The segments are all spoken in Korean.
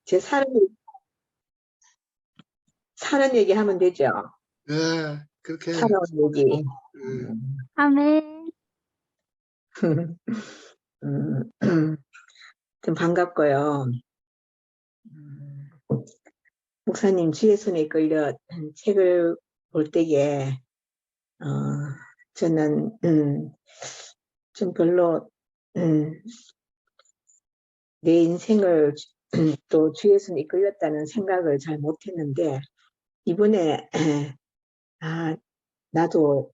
제 사는 얘기 하면 되죠. 네, 그렇게. 살아온 얘기. 아멘. 좀 반갑고요. 목사님 주의 손에 끌려 책을 볼 때에 저는 좀 별로 내 인생을 또 주의 손에 이끌렸다는 생각을 잘 못했는데 이번에 나도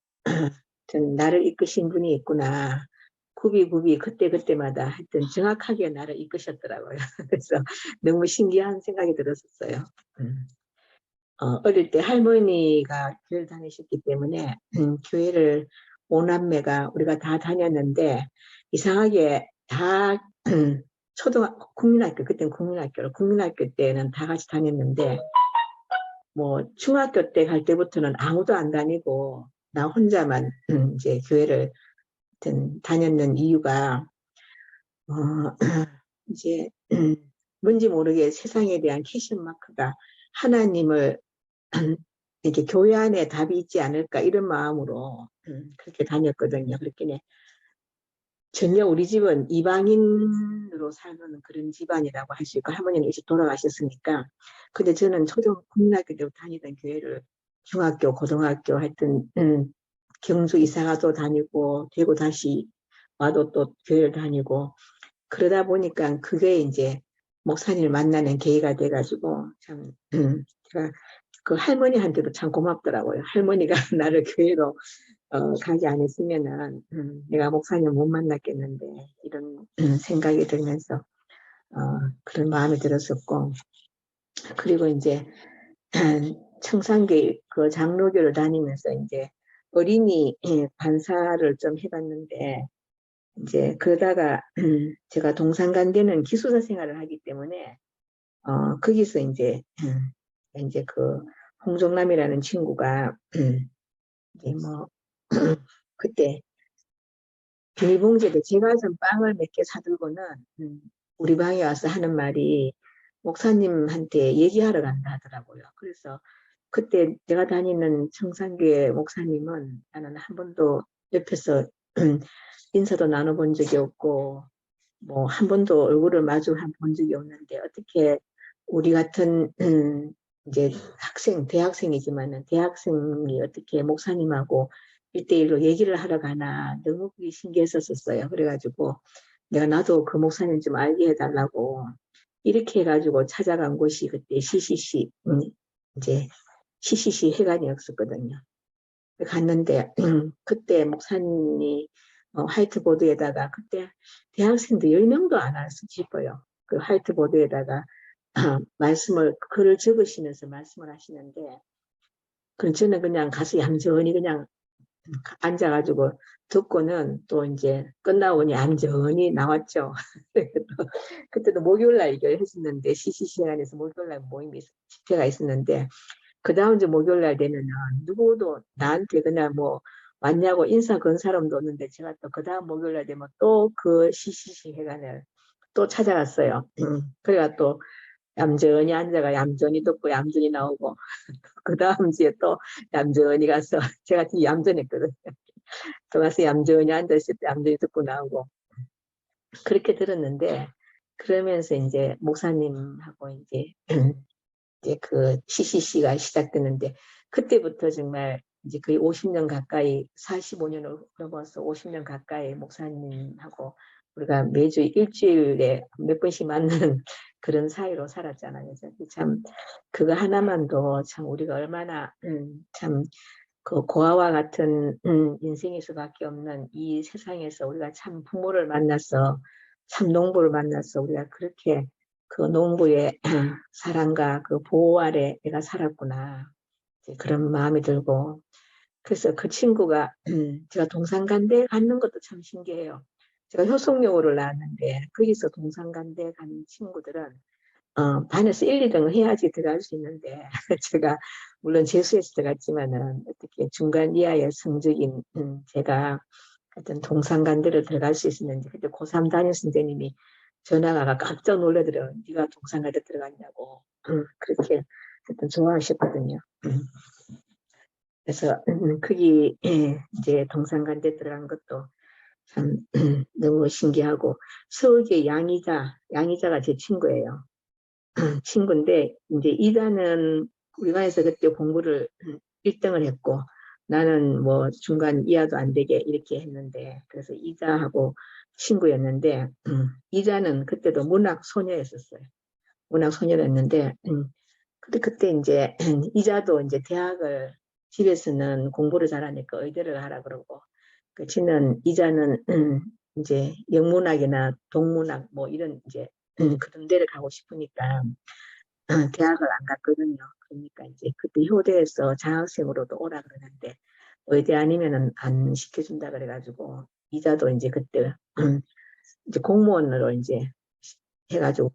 좀 나를 이끄신 분이 있구나. 굽이 그때그때마다 하여튼 정확하게 나를 이끄셨더라고요. 그래서 너무 신기한 생각이 들었었어요. 어릴 때 할머니가 교회를 다니셨기 때문에 교회를 오남매가 우리가 다 다녔는데 이상하게 다 국민학교, 그때는 국민학교 때는 다 같이 다녔는데 뭐 중학교 때 갈 때부터는 아무도 안 다니고 나 혼자만 이제 교회를 다녔는 이유가 이제 뭔지 모르게 세상에 대한 캐션 마크가 하나님을 이렇게 교회 안에 답이 있지 않을까 이런 마음으로 그렇게 다녔거든요. 그렇게 전혀 우리 집은 이방인으로 살는 그런 집안이라고 할 수 있고 할머니는 일찍 돌아가셨으니까 근데 저는 국민학교 때부터 다니던 교회를 중학교, 고등학교 하여튼 경주 이사가도 다니고 되고 다시 와도 또 교회를 다니고 그러다 보니까 그게 이제 목사님을 만나는 계기가 돼가지고 참 제가 그 할머니한테도 참 고맙더라고요. 할머니가 나를 교회로 가지 않았으면은 내가 목사님 못 만났겠는데 이런 생각이 들면서 그런 마음이 들었었고 그리고 이제 청산교회 그 장로교를 다니면서 이제 어린이 반사를 좀 해봤는데 이제 그러다가 제가 동산간대는 기숙사 생활을 하기 때문에 거기서 이제 그 홍종남이라는 친구가 이제 뭐 그때 비닐봉지에 제가 좀 빵을 몇 개 사들고는 우리 방에 와서 하는 말이 목사님한테 얘기하러 간다 하더라고요. 그래서 그때 내가 다니는 청산교회 목사님은 나는 한 번도 옆에서 인사도 나눠본 적이 없고 뭐 한 번도 얼굴을 마주 본 적이 없는데 어떻게 우리 같은 이제 대학생이지만은 대학생이 어떻게 목사님하고 1대1로 얘기를 하러 가나 너무 그게 신기했었어요. 그래가지고 나도 그 목사님 좀 알게 해달라고 이렇게 해가지고 찾아간 곳이 그때 CCC 이제 CCC 회관이었었거든요. 갔는데 그때 목사님이 화이트보드에다가 그때 대학생들 10명도 안 왔을 싶어요. 그 화이트보드에다가 글을 적으시면서 말씀을 하시는데 저는 그냥 가서 얌전히 그냥 앉아가지고 듣고는 또 이제 끝나오니 얌전히 나왔죠. 그때도 목요일날 이걸 했었는데 CCC 안에서 목요일날 모임이 집회가 있었는데 그 다음 주 목요일날 되면은 누구도 나한테 그냥 뭐 왔냐고 인사 건 사람도 없는데 제가 또 그 다음 목요일날 되면 또 그 CCC 회관을 또 찾아갔어요. 그래가 또 얌전히 앉아가 얌전히 듣고 얌전히 나오고 그 다음 주에 또 얌전히 가서 제가 되게 얌전했거든요. 또 가서 얌전히 앉아있을 때 얌전히 듣고 나오고 그렇게 들었는데 그러면서 이제 목사님하고 이제 그 CCC가 시작됐는데 그때부터 정말 이제 거의 50년 가까이 45년을 넘어서 50년 가까이 목사님하고 우리가 매주 일주일에 몇 번씩 만나는 그런 사이로 살았잖아요. 참 그거 하나만도 참 우리가 얼마나 참 그 고아와 같은 인생일 수밖에 없는 이 세상에서 우리가 참 부모를 만나서 참 농부를 만나서 우리가 그렇게 그 농부의 사랑과 그 보호 아래 내가 살았구나. 그런 마음이 들고 그래서 그 친구가 제가 동산간대 가는 것도 참 신기해요. 제가 효성여고를 나왔는데 거기서 동산간대 가는 친구들은 반에서 1, 2등 해야지 들어갈 수 있는데 제가 물론 재수해서 들어갔지만은 어떻게 중간 이하의 성적인 제가 하여튼 동산간대를 들어갈 수 있었는지 그때 고3 담임 선생님이 전화가 깜짝 놀래더래요. 네가 동산가대 들어갔냐고. 그렇게 하여튼 좋아하셨거든요. 그래서 거기 이제 동산간대 들어간 것도 참 너무 신기하고 서울대 양이자가 제 친구예요. 친구인데 이제 이자는 우리 반에서 그때 공부를 1등을 했고 나는 뭐 중간 이하도 안 되게 이렇게 했는데 그래서 이자하고 친구였는데 이자는 그때도 문학 소녀였었어요. 문학 소녀였는데 그때 이제 이자도 이제 대학을 집에서는 공부를 잘하니까 의대를 하라 그러고 그 지는 이자는 이제 영문학이나 동문학 뭐 이런 이제 그런 데를 가고 싶으니까 대학을 안 갔거든요. 그러니까 이제 그때 효대에서 장학생으로도 오라 그러는데 의대 아니면은 안 시켜준다 그래가지고 이자도 이제 그때 이제 공무원으로 이제 해가지고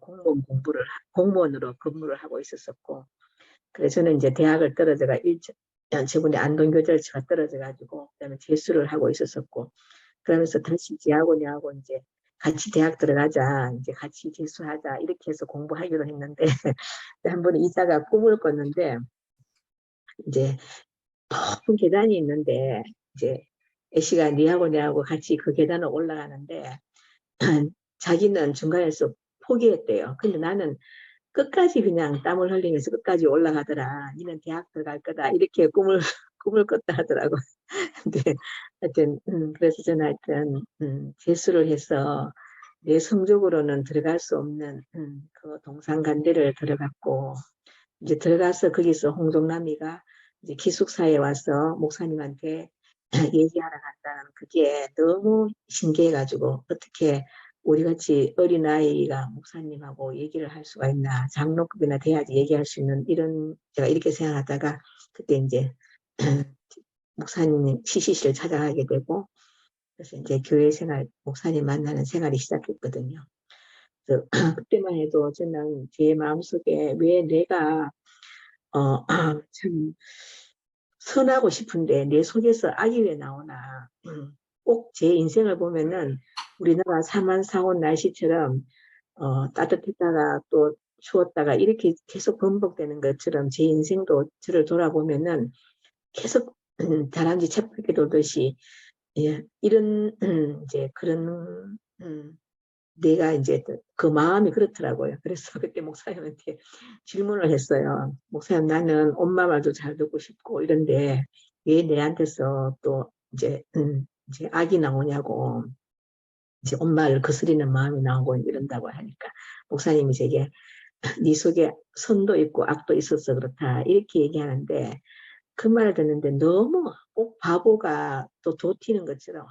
공무원으로 근무를 하고 있었었고 그래서 저는 이제 대학을 떨어져가 저번에 안동교절치가 떨어져가지고 그다음에 재수를 하고 있었었고 그러면서 다시 지하고냐고 이제 같이 대학 들어가자 이제 같이 재수하자 이렇게 해서 공부하기로 했는데 한 번에 이자가 꿈을 꿨는데 이제 높은 계단이 있는데 이제 애씨가 니하고 내하고 같이 그 계단을 올라가는데 자기는 중간에서 포기했대요. 근데 나는 끝까지 그냥 땀을 흘리면서 끝까지 올라가더라. 니는 대학 들어갈 거다. 이렇게 꿈을 꿨다 하더라고. 근데 하여튼, 그래서 저는 하여튼, 재수를 해서 내 성적으로는 들어갈 수 없는, 그 동산간대를 들어갔고, 이제 들어가서 거기서 홍종남이가 이제 기숙사에 와서 목사님한테 얘기하러 간다는 그게 너무 신기해가지고 어떻게 우리같이 어린아이가 목사님하고 얘기를 할 수가 있나 장로급이나 돼야지 얘기할 수 있는 이런 제가 이렇게 생각하다가 그때 이제 목사님 CCC를 찾아가게 되고 그래서 이제 교회 생활 목사님 만나는 생활이 시작했거든요. 그래서 그때만 해도 저는 제 마음속에 왜 내가 참 선하고 싶은데 내 속에서 악이 왜 나오나. 꼭 제 인생을 보면은 우리나라 사만사온 날씨처럼 따뜻했다가 또 추웠다가 이렇게 계속 반복되는 것처럼 제 인생도 저를 돌아보면은 계속 다람쥐 쳇바퀴 돌듯이 예, 이런 이제 그런 내가 이제 그 마음이 그렇더라고요. 그래서 그때 목사님한테 질문을 했어요. 목사님, 나는 엄마 말도 잘 듣고 싶고 이런데 왜 내한테서 또 이제 악이 나오냐고 이제 엄마를 거스리는 마음이 나오고 이런다고 하니까 목사님이 제게 네 속에 선도 있고 악도 있어서 그렇다 이렇게 얘기하는데 그 말을 듣는데 너무 꼭 바보가 또 도티는 것처럼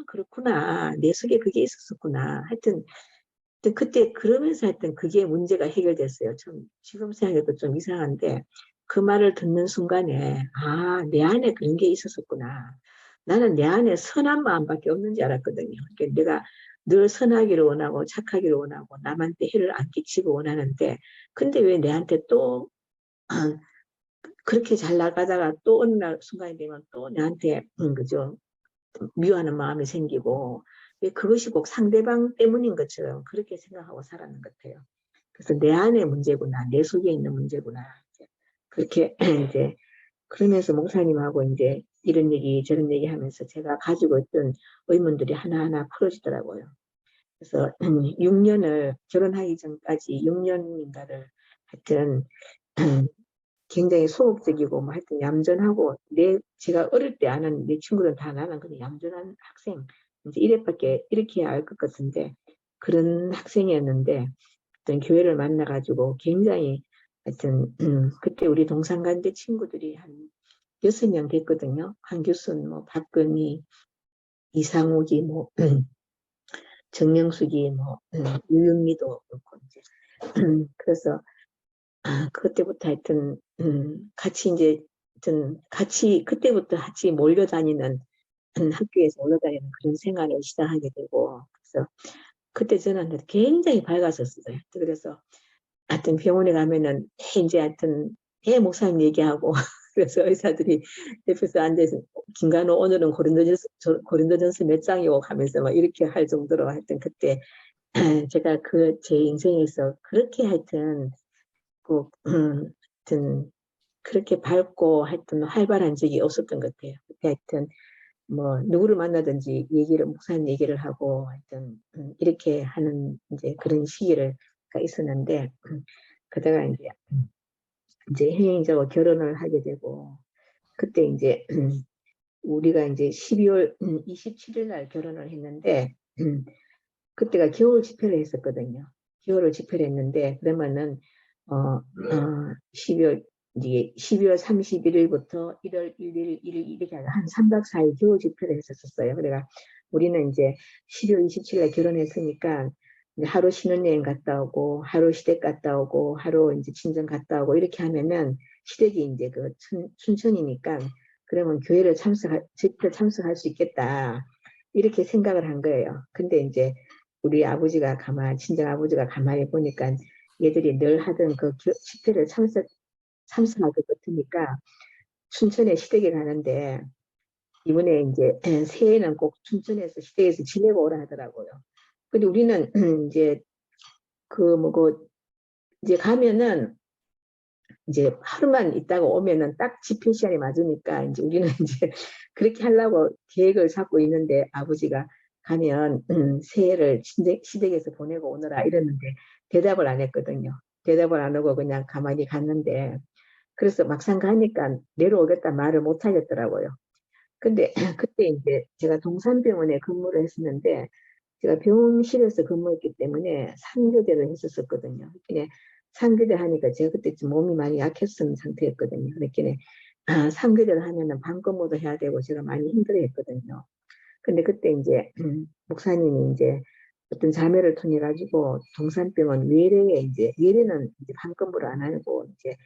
그렇구나 내 속에 그게 있었구나 하여튼 그때 그러면서 했던 그게 문제가 해결됐어요. 좀 지금 생각해도 좀 이상한데 그 말을 듣는 순간에 내 안에 그런 게 있었구나. 나는 내 안에 선한 마음밖에 없는 줄 알았거든요. 그러니까 내가 늘 선하기를 원하고 착하기를 원하고 남한테 해를 안 끼치고 원하는데 근데 왜 내한테 또 그렇게 잘 나가다가 또 어느 날 순간이 되면 또 내한테 그죠 미워하는 마음이 생기고 왜 그것이 꼭 상대방 때문인 것처럼 그렇게 생각하고 살았는 것 같아요. 그래서 내 안의 문제구나, 내 속에 있는 문제구나. 그렇게 이제 그러면서 목사님하고 이제 이런 얘기 저런 얘기 하면서 제가 가지고 있던 의문들이 하나하나 풀어지더라고요. 그래서 6년을 결혼하기 전까지 6년인가를 하여튼 굉장히 소극적이고 뭐 하여튼 얌전하고 제가 어릴 때 아는 내 친구들은 다 나는 그냥 얌전한 학생 이제 이렇게 알 것 같은데 그런 학생이었는데 어떤 교회를 만나가지고 굉장히 하여튼 그때 우리 동산간대 친구들이 한 6명 됐거든요. 한교순, 뭐 박근희, 이상욱이 뭐 정명숙이 뭐 유영미도 그렇고 이제 그래서 그때부터 하여튼 같이 이제 같이 그때부터 같이 몰려다니는 학교에서 올라다니는 그런 생활을 시작하게 되고 그래서 그때 저는 굉장히 밝았었어요. 그래서 하여튼 병원에 가면은 이제 하여튼 목사님 얘기하고 그래서 의사들이 옆에서 앉아서 김간호 오늘은 고린도전서 몇 장이고 하면서 막 이렇게 할 정도로 하여튼 그때 제가 제 인생에서 그렇게 하여튼 꼭 하여튼 그렇게 밝고 하여튼 활발한 적이 없었던 것 같아요. 그때 하여튼 뭐 누구를 만나든지 목사님 얘기를 하고 하여튼 이렇게 하는 이제 그런 시기가 있었는데 그러다가 이제 혜인이하고 결혼을 하게 되고 그때 이제 우리가 이제 12월 27일 날 결혼을 했는데 그때가 겨울 집회를 했었거든요. 겨울을 집회를 했는데 그러면은 12월 31일부터 1월 1일, 1일 이렇게 한 3박 4일 겨울 집회를 했었어요. 그래가 우리는 이제 12월 27일에 결혼했으니까 이제 하루 신혼여행 갔다 오고 하루 시댁 갔다 오고 하루 이제 친정 갔다 오고 이렇게 하면은 시댁이 이제 그 춘천이니까 그러면 집회 참석할 수 있겠다. 이렇게 생각을 한 거예요. 근데 이제 우리 아버지가 친정 아버지가 가만히 보니까 얘들이 늘 하던 그 집회를 참석하게 같으니까 춘천에 시댁에 가는데 이번에 이제 새해에는 꼭 춘천에서 시댁에서 지내고 오라 하더라고요. 근데 우리는 이제 이제 가면은 이제 하루만 있다가 오면은 딱 집회 시간이 맞으니까 이제 우리는 이제 그렇게 하려고 계획을 잡고 있는데 아버지가 가면 새해를 시댁에서 보내고 오너라 이랬는데 대답을 안 했거든요. 대답을 안 하고 그냥 가만히 갔는데 그래서 막상 가니까 내려오겠다 말을 못 하겠더라고요. 근데 그때 이제 제가 동산병원에 근무를 했었는데 제가 병실에서 근무했기 때문에 3교대를 했었거든요. 그러니까 3교대 하니까 제가 그때 좀 몸이 많이 약했던 상태였거든요. 그러니까 3교대를 하면은 밤근무도 해야 되고 제가 많이 힘들어했거든요. 근데 그때 이제 목사님이 이제 어떤 자매를 통해 가지고 동산병원 외래는 이제 밤근무를 안 하고 이제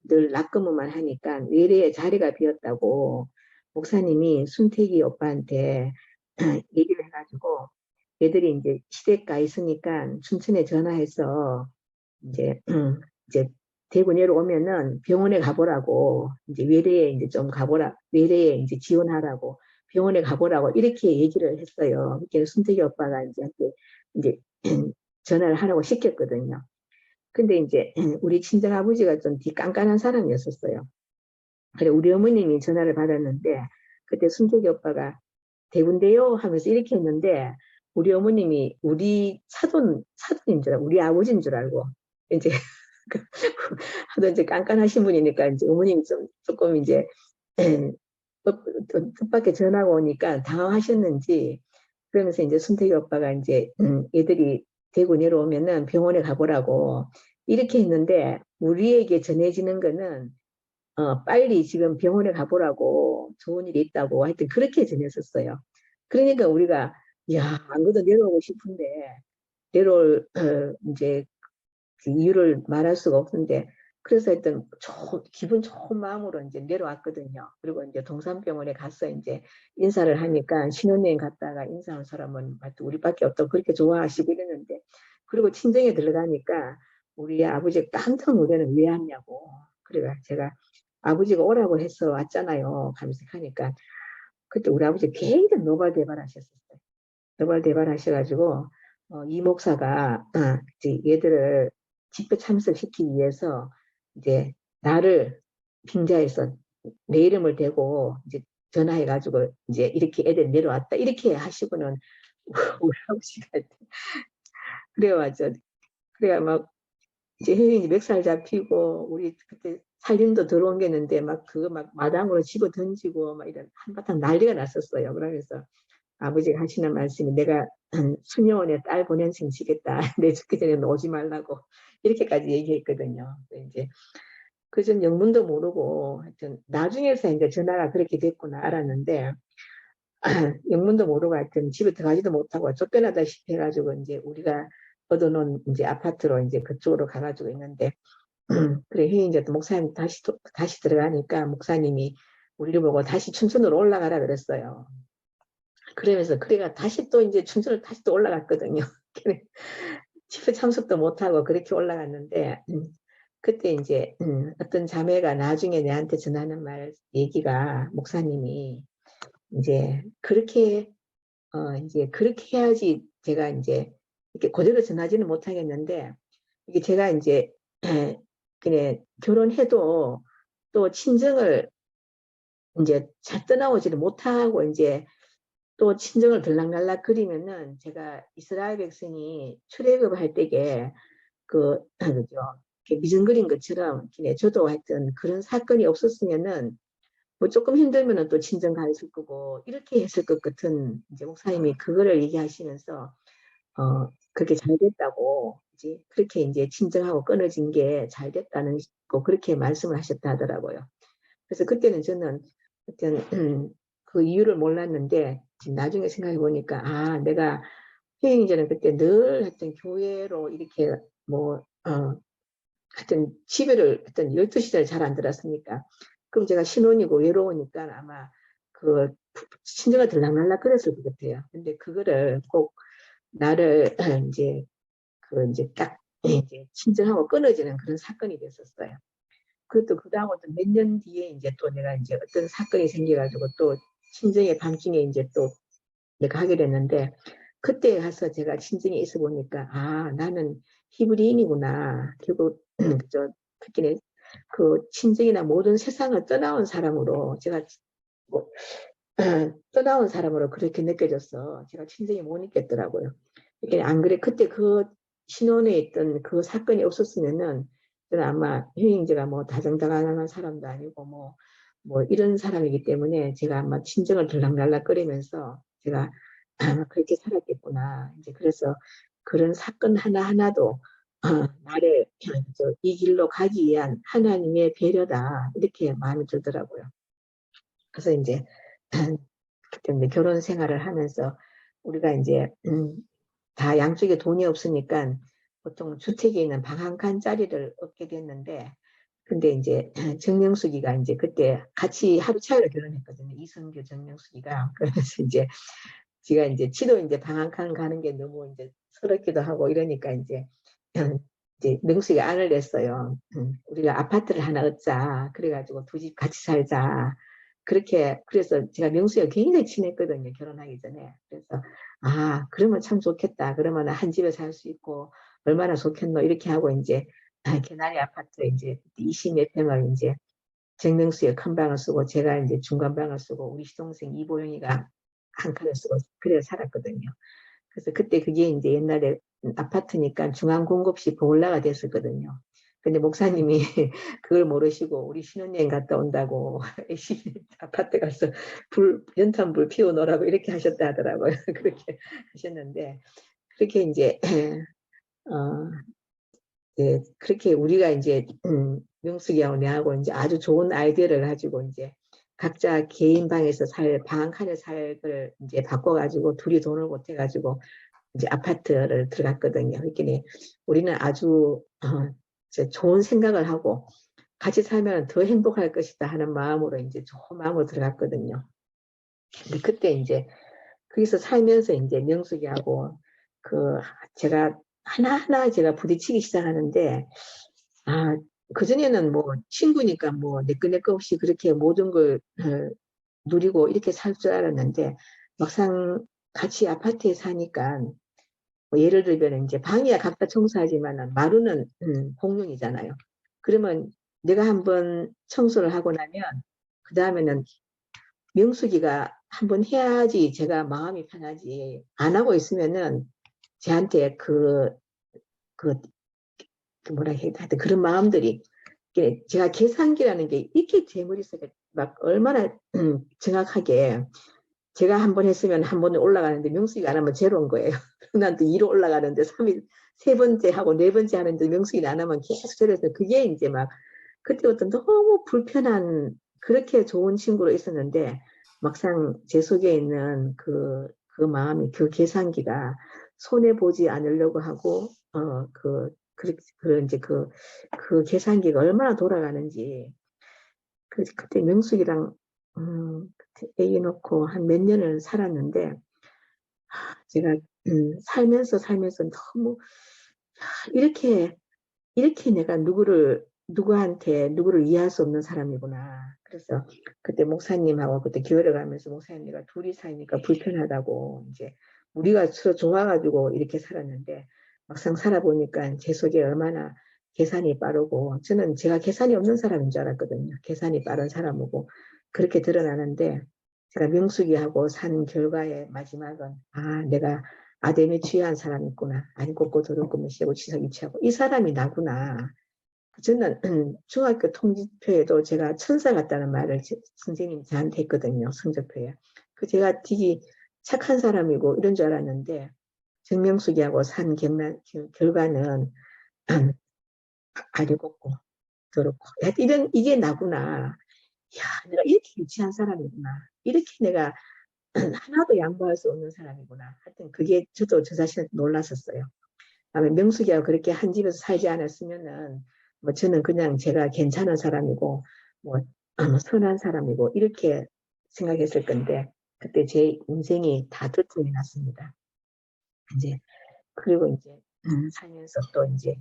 늘 낮근무만 하니까 외래에 자리가 비었다고 목사님이 순택이 오빠한테 얘기를 해가지고 애들이 이제 시댁 가 있으니까 춘천에 전화해서 이제 이제 대구 내려오면은 병원에 가보라고 이제 외래에 이제 좀 가보라 외래에 이제 지원하라고 병원에 가보라고 이렇게 얘기를 했어요. 그래서 순택이 오빠가 이제 전화를 하라고 시켰거든요. 근데 이제 우리 친정 아버지가 좀 깐깐한 사람이었었어요. 그래 우리 어머님이 전화를 받았는데 그때 순택이 오빠가 대군데요 하면서 이렇게 했는데 우리 어머님이 우리 사돈인 줄 알고 우리 아버지인 줄 알고 이제 하도 이제 깐깐하신 분이니까 이제 어머님이 조금 이제 뜻밖의 전화가 오니까 당황하셨는지 그러면서 이제 순택이 오빠가 이제 애들이 대구 내려오면은 병원에 가보라고 이렇게 했는데 우리에게 전해지는 거는 빨리 지금 병원에 가보라고 좋은 일이 있다고 하여튼 그렇게 전했었어요. 그러니까 우리가 야, 안 그래도 내려오고 싶은데 내려올 이제 그 이유를 말할 수가 없는데 그래서 하여튼 기분 좋은 마음으로 이제 내려왔거든요. 그리고 이제 동산병원에 가서 이제 인사를 하니까 신혼여행 갔다가 인사한 사람은 우리밖에 없다고 그렇게 좋아하시고 이랬는데 그리고 친정에 들어가니까 우리 아버지가 깜짝 놀라는 왜 왔냐고. 그래가 제가 아버지가 오라고 해서 왔잖아요. 하면서 하니까 그때 우리 아버지 굉장히 노발대발하셨었어요. 노발대발하셔가지고 이 목사가 이제 얘들을 집회 참석시키기 위해서 이제 나를 빙자해서 내 이름을 대고 이제 전화해가지고 이제 이렇게 애들 내려왔다 이렇게 하시고는 우리 아버지가 그래가지고 그래가 막 이제 혜인이 멱살 잡히고 우리 그때 살림도 들어옮겼는데 막 그거 막 마당으로 집어 던지고 막 이런 한바탕 난리가 났었어요. 그러면서 아버지가 하시는 말씀이 내가 수녀원에 딸 보낸 셈 지겠다. 내 죽기 전에 오지 말라고 이렇게까지 얘기했거든요. 이제 그 전 영문도 모르고 하여튼 나중에서 이제 전화가 그렇게 됐구나 알았는데 영문도 모르고 하여튼 집에 들어가지도 못하고 쫓겨나다시피 해가지고 이제 우리가 얻어놓은 이제 아파트로 이제 그쪽으로 가가지고 있는데 그래 이제 또 목사님 다시 들어가니까 목사님이 우리를 보고 다시 춘천으로 올라가라 그랬어요. 그러면서 그래가 다시 또 이제 춘천을 다시 또 올라갔거든요. 집회 참석도 못하고 그렇게 올라갔는데 그때 이제 어떤 자매가 나중에 내한테 전하는 얘기가 목사님이 이제 그렇게 해야지 제가 이제 이렇게 그대로 전하지는 못하겠는데, 이게 제가 이제 그냥 결혼해도 또 친정을 이제 잘 떠나오지를 못하고 이제 또 친정을 들락날락 그리면은, 제가 이스라엘 백성이 출애굽할 때에 그죠, 이렇게 미증거린 것처럼 그냥 저도 하여튼 그런 사건이 없었으면은 뭐 조금 힘들면은 또 친정 가 있을 거고 이렇게 했을 것 같은, 이제 목사님이 그거를 얘기하시면서 그렇게 잘 됐다고, 이제 그렇게 이제 친정하고 끊어진 게 잘 됐다는 거 그렇게 말씀을 하셨다 하더라고요. 그래서 그때는 저는 어떤 그 이유를 몰랐는데, 지금 나중에 생각해 보니까, 아, 내가 회의 전에 그때 늘 했던 교회로 이렇게 뭐 하여튼 집에를 하여튼 12시간을 잘 안 들었으니까, 그럼 제가 신혼이고 외로우니까 아마 그 친정을 들락날락 그랬을 것 같아요. 근데 그거를 꼭 나를 이제 이제 딱 이제 친정하고 끊어지는 그런 사건이 됐었어요. 그것도 그 다음부터 몇 년 뒤에 이제 또 내가 이제 어떤 사건이 생겨가지고 또 친정의 밤중에 이제 또 내가 하게 됐는데, 그때 가서 제가 친정에 있어 보니까, 아, 나는 히브리인이구나. 결국 특히 그 친정이나 모든 세상을 떠나온 사람으로 제가 뭐, 떠나온 사람으로 그렇게 느껴졌어. 제가 친정에 못 있겠더라고요. 이게 안 그래, 그때 그 신혼에 있던 그 사건이 없었으면은 저는 아마 효행제가 뭐 다정다감한 사람도 아니고 뭐 이런 사람이기 때문에 제가 아마 친정을 들락날락거리면서 제가 아마 그렇게 살았겠구나. 이제 그래서 그런 사건 하나하나도 나를 이 길로 가기 위한 하나님의 배려다, 이렇게 마음이 들더라고요. 그래서 이제 그때 결혼 생활을 하면서 우리가 이제 다 양쪽에 돈이 없으니까 보통 주택에 있는 방 한 칸짜리를 얻게 됐는데, 근데 이제 정명숙이가 이제 그때 같이 하루 차이로 결혼했거든요. 이성규 정명숙이가. 그래서 이제 지가 이제 지도 이제 방 한 칸 가는 게 너무 이제 서럽기도 하고 이러니까 이제 명숙이가 안을 냈어요. 우리가 아파트를 하나 얻자. 그래가지고 두 집 같이 살자. 그렇게, 그래서 제가 명수가 굉장히 친했거든요, 결혼하기 전에. 그래서, 아, 그러면 참 좋겠다. 그러면 한 집에 살 수 있고, 얼마나 좋겠노. 이렇게 하고, 이제, 개나리 아파트에 이제 20몇 평을 이제, 정명수가 큰 방을 쓰고, 제가 이제 중간 방을 쓰고, 우리 시동생 이보영이가 한 칸을 쓰고, 그래 살았거든요. 그래서 그때 그게 이제 옛날에 아파트니까 중앙공급시 보일러가 됐었거든요. 근데 목사님이 그걸 모르시고 우리 신혼여행 갔다 온다고 아파트 가서 연탄불 피워놓으라고 이렇게 하셨다 하더라고요. 그렇게 하셨는데, 그렇게 이제 어, 네, 그렇게 우리가 이제 명숙이하고 내하고 이제 아주 좋은 아이디어를 가지고 이제 각자 개인 방에서 방 한 칸에 살 걸 이제 바꿔가지고 둘이 돈을 보태가지고 이제 아파트를 들어갔거든요. 그러니까 우리는 아주 좋은 생각을 하고 같이 살면 더 행복할 것이다 하는 마음으로 이제 좋은 마음으로 들어갔거든요. 근데 그때 이제 거기서 살면서 이제 명숙이하고 제가 하나하나 제가 부딪히기 시작하는데, 아, 그전에는 뭐 친구니까 뭐 내꺼내꺼 없이 그렇게 모든 걸 누리고 이렇게 살 줄 알았는데, 막상 같이 아파트에 사니까 뭐 예를 들면 이제 방이야 각자 청소하지만 마루는 공용이잖아요. 그러면 내가 한번 청소를 하고 나면 그 다음에는 명숙이가 한번 해야지 제가 마음이 편하지, 안 하고 있으면은 저한테 뭐라 해야 돼, 그런 마음들이, 제가 계산기라는 게 이렇게 제 머릿속에 막 얼마나 정확하게, 제가 한 번 했으면 한 번에 올라가는데 명숙이가 안 하면 제로인 거예요. 난 또 2로 올라가는데 3일 세 번째 하고 네 번째 하는데 명숙이가 안 하면 계속 제로해서, 그게 이제 막 그때부터 너무 불편한, 그렇게 좋은 친구로 있었는데 막상 제 속에 있는 그 마음이, 그 계산기가 손해 보지 않으려고 하고 이제 그 계산기가 얼마나 돌아가는지, 그때 명숙이랑 그때 애기 놓고 한 몇 년을 살았는데, 제가 살면서 너무 이렇게 내가 누구를 이해할 수 없는 사람이구나. 그래서 그때 목사님하고 그때 교회를 가면서, 목사님 내가 둘이 사니까 불편하다고 이제 우리가 서로 좋아가지고 이렇게 살았는데 막상 살아보니까 제 속에 얼마나 계산이 빠르고 저는 제가 계산이 없는 사람인 줄 알았거든요. 계산이 빠른 사람이고 그렇게 드러나는데 제가 명숙이하고 산 결과의 마지막은 아 내가 아담에 취한 사람이구나. 아니 곱고 더럽고 무시하고 치석이 취하고 이 사람이 나구나. 저는 중학교 통지표에도 제가 천사 같다는 말을 선생님이 저한테 했거든요. 성적표에. 그 제가 되게 착한 사람이고 이런 줄 알았는데 정명숙이하고 산 결과는 아리 곱고 더럽고 이런 이게 나구나. 야, 내가 이렇게 유치한 사람이구나. 이렇게 내가 하나도 양보할 수 없는 사람이구나. 하여튼 그게 저도 저 자신한테 놀랐었어요. 다음에 명숙이하고 그렇게 한 집에서 살지 않았으면은 뭐 저는 그냥 제가 괜찮은 사람이고 뭐 선한 사람이고 이렇게 생각했을 건데 그때 제 인생이 다 들통이 났습니다. 이제 그리고 이제 살면서 또 이제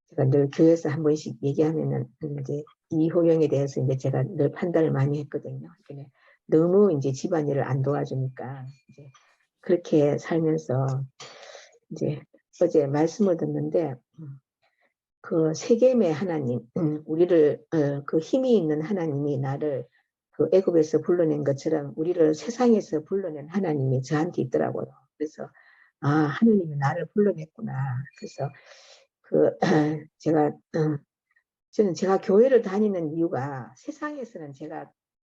제가 늘 교회에서 한 번씩 얘기하면은 이제 이호영에 대해서 이제 제가 늘 판단을 많이 했거든요. 그러니까 너무 이제 집안일을 안 도와주니까 이제 그렇게 살면서 이제 어제 말씀을 듣는데 그 세겜의 하나님, 우리를 그 힘이 있는 하나님이 나를 그 애굽에서 불러낸 것처럼 우리를 세상에서 불러낸 하나님이 저한테 있더라고요. 그래서 아 하나님이 나를 불러냈구나. 그래서 그 제가 저는 제가 교회를 다니는 이유가 세상에서는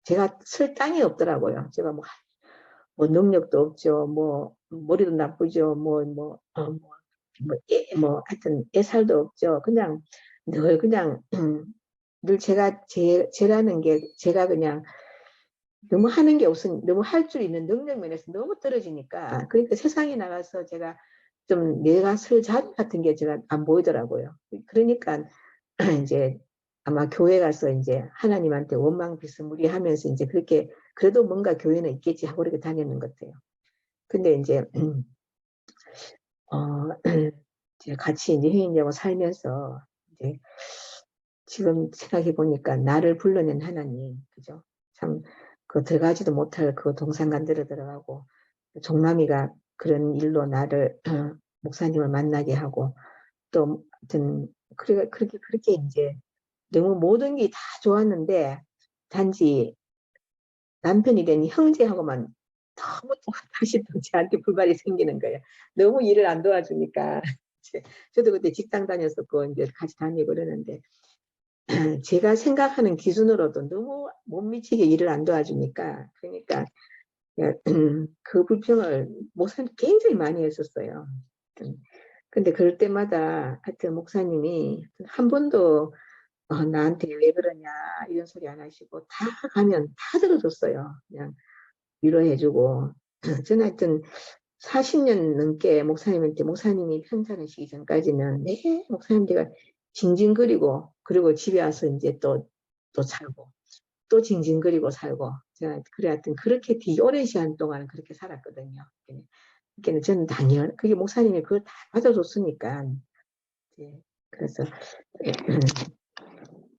제가 쓸 땅이 없더라고요. 제가 뭐 능력도 없죠. 뭐 머리도 나쁘죠. 하여튼 애살도 없죠. 그냥 늘 그냥 늘 제라는 게 제가 그냥 너무 하는 게 없으니 너무 할 줄 있는 능력 면에서 너무 떨어지니까 그러니까 세상에 나가서 제가 좀 내가 쓸 자리 같은 게 제가 안 보이더라고요. 그러니까 이제 아마 교회 가서 이제 하나님한테 원망 비스무리하면서 이제 그렇게 그래도 뭔가 교회는 있겠지 하고 이렇게 다니는 것 같아요. 근데 이제 이제 같이 이제 회원님하고 살면서 이제 지금 생각해 보니까 나를 불러낸 하나님, 그죠? 참 그 들어가지도 못할 그 동산간들을 들어가고 종남이가 그런 일로 나를 목사님을 만나게 하고 또 하여튼 그렇게 이제 너무 모든 게 다 좋았는데 단지 남편이 된 형제하고만 너무 또 다시 또 저한테 불만이 생기는 거예요. 너무 일을 안 도와주니까. 저도 그때 직장 다녔었고 이제 같이 다니고 그러는데 제가 생각하는 기준으로도 너무 못 미치게 일을 안 도와주니까 그러니까 그 불평을 목사님 굉장히 많이 했었어요. 근데 그럴 때마다 하여튼 목사님이 한 번도 나한테 왜 그러냐 이런 소리 안 하시고 다 가면 다 들어줬어요. 그냥 위로해주고 저는 하여튼 40년 넘게 목사님한테 목사님이 편찮으시기 전까지는 네 목사님 제가 징징거리고 그리고 집에 와서 이제 또 살고 또 징징거리고 살고 제가 그래 하여튼 그렇게 되게 오랜 시간 동안 그렇게 살았거든요. 그러니까 저는 당연 그게 목사님이 그걸 다 받아줬으니까 그래서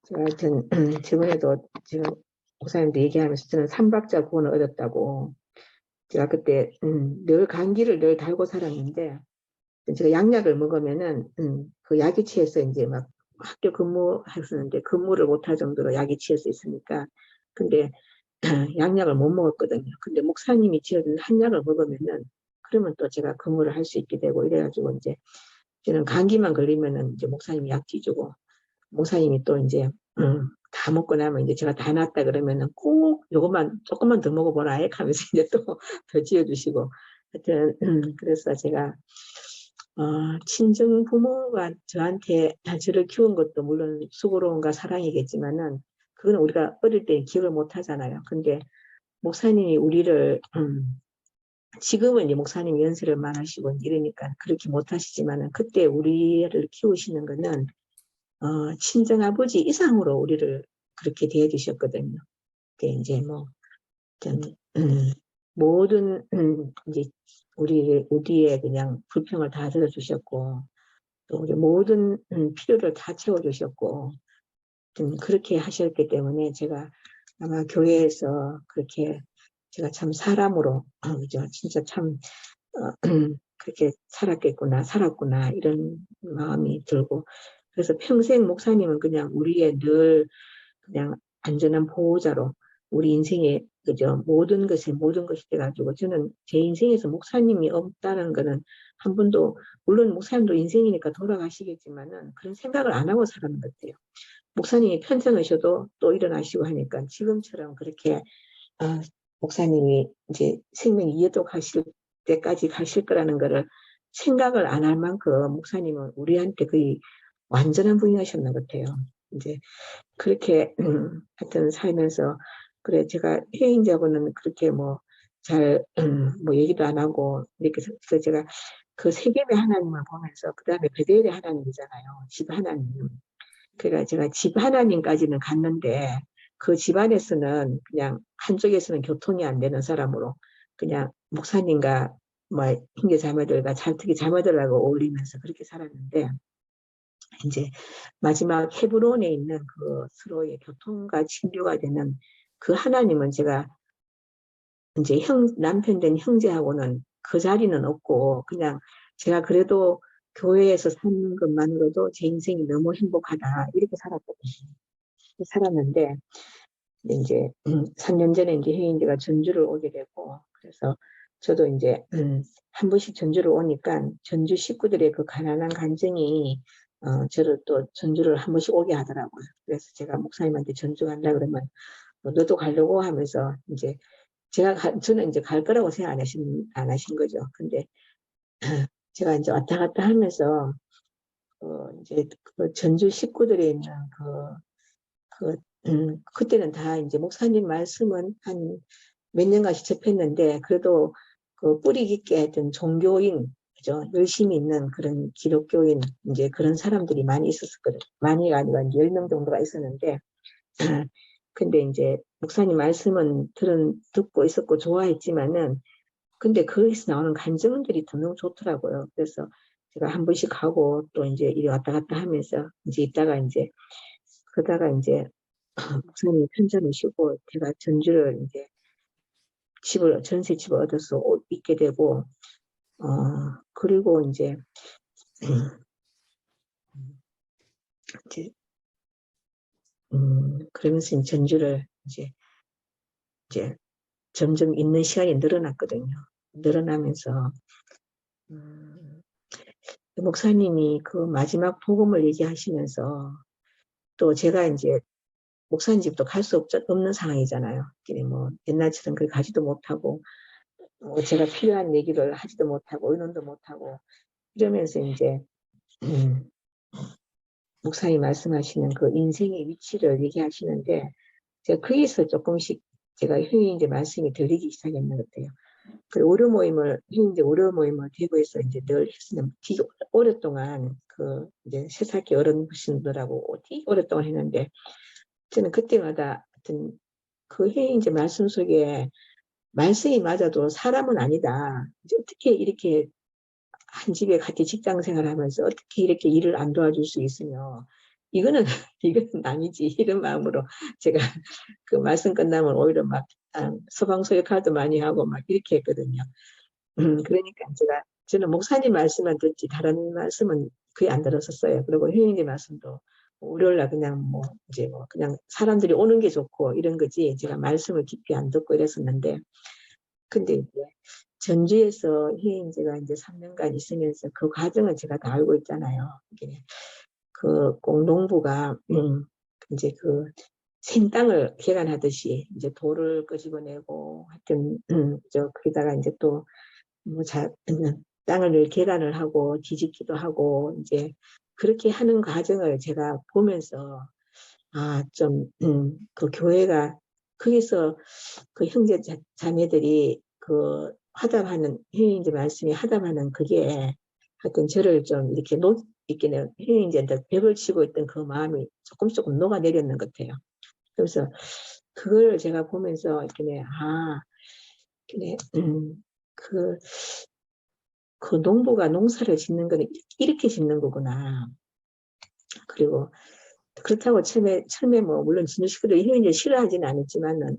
제가 하여튼 저번에도 지금 목사님도 얘기하면서 저는 3박자 구원을 얻었다고 제가 그때 늘 감기를 늘 달고 살았는데 제가 양약을 먹으면은 그 약이 취해서 이제 막 학교 근무했었는데 근무를 못할 정도로 약이 취해서 있으니까 근데 양약을 못 먹었거든요. 근데 목사님이 지어준 한약을 먹으면은 그러면 또 제가 근무를 할 수 있게 되고 이래가지고 이제 저는 감기만 걸리면은 이제 목사님이 약 지주고 목사님이 또 이제 다 먹고 나면 이제 제가 다 낫다 그러면은 꼭 요것만 조금만 더 먹어보라 하면서 이제 또 더 지어주시고 하여튼 그래서 제가 친정 부모가 저한테 저를 키운 것도 물론 수고로움과 사랑이겠지만은 그건 우리가 어릴 때 기억을 못 하잖아요. 근데 목사님이 우리를 지금은 이제 목사님이 연세를 많으시고 이러니까 그렇게 못 하시지만은 그때 우리를 키우시는 거는 친정아버지 이상으로 우리를 그렇게 대해주셨거든요. 그게 이제 모든 이제 우리의 그냥 불평을 다 들어주셨고 또 우리 모든 필요를 다 채워주셨고 그렇게 하셨기 때문에 제가 아마 교회에서 그렇게 제가 참 사람으로 그죠 진짜 참 그렇게 살았구나 이런 마음이 들고, 그래서 평생 목사님은 그냥 우리의 늘 그냥 안전한 보호자로 우리 인생의 그죠 모든 것이 돼가지고, 저는 제 인생에서 목사님이 없다는 거는 한 번도, 물론 목사님도 인생이니까 돌아가시겠지만은 그런 생각을 안 하고 살았는 것 같아요. 목사님이 편찮으셔도 또 일어나시고 하니까 지금처럼 그렇게 목사님이 이제 생명이 이어도가실 때까지 가실 거라는 거를 생각을 안 할 만큼 목사님은 우리한테 거의 완전한 부인하셨나 같아요. 이제 그렇게 하여튼 살면서, 그래 제가 혜인자고는 그렇게 뭐 잘 뭐 얘기도 안 하고 이렇게 해서 제가 그 세겜의 하나님을 보면서, 그 다음에 베델의 하나님이잖아요. 집 하나님. 그러니까 제가 집 하나님까지는 갔는데 그 집안에서는 그냥 한쪽에서는 교통이 안 되는 사람으로 그냥 목사님과 뭐 형제 자매들과 특히 자매들하고 어울리면서 그렇게 살았는데, 이제 마지막 헤브론에 있는 그 서로의 교통과 친교가 되는 그 하나님은, 제가 이제 남편 된 형제하고는 그 자리는 없고, 그냥 제가 그래도 교회에서 사는 것만으로도 제 인생이 너무 행복하다 이렇게 살았는데, 이제 3년 전에 이제 혜인이가 전주를 오게 되고, 그래서 저도 이제 한 번씩 전주를 오니까 전주 식구들의 그 가난한 감정이 저를 또 전주를 한 번씩 오게 하더라고요. 그래서 제가 목사님한테 전주 간다 그러면 너도 가려고 하면서, 이제 저는 이제 갈 거라고 생각 안 하신 거죠. 근데 제가 이제 왔다 갔다 하면서 이제 그 전주 식구들에 있는 그때는 다 이제 목사님 말씀은 한 몇 년간씩 접했는데, 그래도 그 뿌리 깊게 했던 종교인, 그죠? 열심히 있는 그런 기독교인, 이제 그런 사람들이 많이 있었거든요. 많이가 아니라 10명 정도가 있었는데, 근데 이제 목사님 말씀은 듣고 있었고 좋아했지만은, 근데 거기서 나오는 감정들이 너무 좋더라고요. 그래서 제가 한 번씩 가고 또 이제 이리 왔다 갔다 하면서 이제 있다가 이제 그러다가 이제 목사님이 편찮으 쉬고 제가 전주를 이제 전세 집을 얻어서 있게 되고, 그리고 이제 이제 그러면서 전주를 이제 점점 있는 시간이 늘어났거든요. 늘어나면서 목사님이 그 마지막 복음을 얘기하시면서, 또 제가 이제 목사님 집도 갈 수 없는 상황이잖아요. 뭐 옛날처럼 그 가지도 못하고, 뭐 제가 필요한 얘기를 하지도 못하고 의논도 못하고 이러면서 이제 목사님 말씀하시는 그 인생의 위치를 얘기하시는데, 제가 거기서 조금씩 제가 효인제 말씀이 들리기 시작했는 것 같아요. 그 효인제 오려 모임을 대구에서 이제 늘 했으면 되게 오랫동안 그 이제 새싹기 어른분들하고 되게 오랫동안 했는데, 저는 그때마다 어떤 그 효인제 말씀 속에 말씀이 맞아도 사람은 아니다. 이제 어떻게 이렇게 한 집에 같이 직장 생활하면서 어떻게 이렇게 일을 안 도와줄 수 있으며, 이거는 이거는 아니지 이런 마음으로 제가 그 말씀 끝나면 오히려 막 서방소 역할도 많이 하고 막 이렇게 했거든요. 그러니까 저는 목사님 말씀만 듣지 다른 말씀은 거의 안 들었었어요. 그리고 효인의 말씀도 월요일날 그냥 뭐 이제 뭐 그냥 사람들이 오는 게 좋고 이런 거지, 제가 말씀을 깊이 안 듣고 이랬었는데, 근데 이제 전주에서 희인제가 이제 3년간 있으면서 그 과정을 제가 다 알고 있잖아요. 그 공동부가 이제 그 생땅을 개간하듯이 이제 돌을 끄집어내고 하여튼 거기다가 이제 또 뭐 땅을 개간을 하고 뒤집기도 하고 이제 그렇게 하는 과정을 제가 보면서, 좀 그 교회가 거기서 그 형제 자매들이 그 화답하는 효인제 말씀이 화답하는 그게 하여튼 저를 좀 이렇게 효인제한테 벽을 치고 있던 그 마음이 조금 녹아내렸는 것 같아요. 그래서 그걸 제가 보면서 그 농부가 농사를 짓는 거는 이렇게 짓는 거구나. 그리고 그렇다고 처음에 뭐 물론 진주 식구들이 효인제 싫어하지는 않았지만은,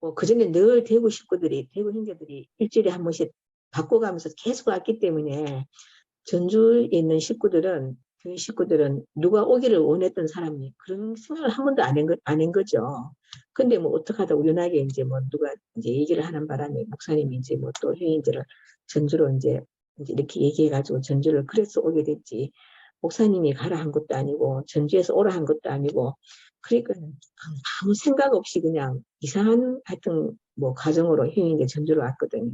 뭐 그전에 늘 대구 형제들이 일주일에 한 번씩 바꿔가면서 계속 왔기 때문에 전주에 있는 식구들은 교회 식구들은 누가 오기를 원했던 사람이 그런 생각을 한 번도 안 한 거죠. 근데 뭐 어떡하다 우연하게 이제 뭐 누가 이제 얘기를 하는 바람에 목사님이 이제 뭐 또 회인들을 전주로 이제 이렇게 얘기해가지고 전주를 그래서 오게 됐지. 목사님이 가라 한 것도 아니고 전주에서 오라 한 것도 아니고 그러니까 아무 생각 없이 그냥 이상한 하여튼 뭐 가정으로 회인이 전주로 왔거든요.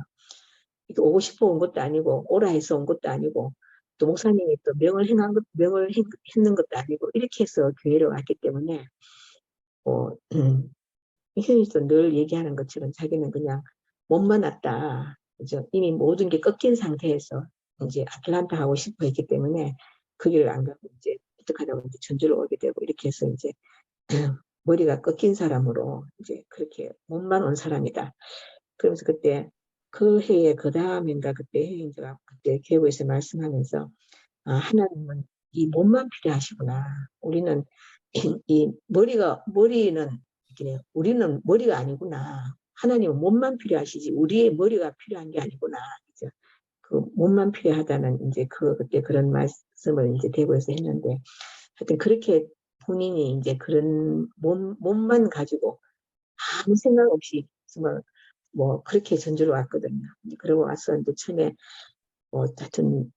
이렇게 오고 싶어 온 것도 아니고 오라 해서 온 것도 아니고 또 목사님이 또 명을 했는 것도 아니고 이렇게 해서 교회를 왔기 때문에 희선이도 늘 얘기하는 것처럼 자기는 그냥 몸만 왔다. 그죠? 이미 모든 게 꺾인 상태에서 이제 아틀란타 하고 싶어 했기 때문에 그 길을 안 가고 이제 어떡하다고 이제 전주를 오게 되고 이렇게 해서 이제 머리가 꺾인 사람으로 이제 그렇게 몸만 온 사람이다. 그러면서 그때 그 해에 그 다음인가 그때 해인제가 그때 교회에서 말씀하면서 아, 하나님은 이 몸만 필요하시구나. 우리는 이 머리는 이렇게 우리는 머리가 아니구나. 하나님은 몸만 필요하시지 우리의 머리가 필요한 게 아니구나. 그죠? 그 몸만 필요하다는 이제 그때 그런 말씀을 이제 대구에서 했는데 하여튼 그렇게 본인이 이제 그런 몸만 가지고 아무 생각 없이 정말 뭐 그렇게 전주로 왔거든요. 그러고 와서 이제 처음에 뭐 하여튼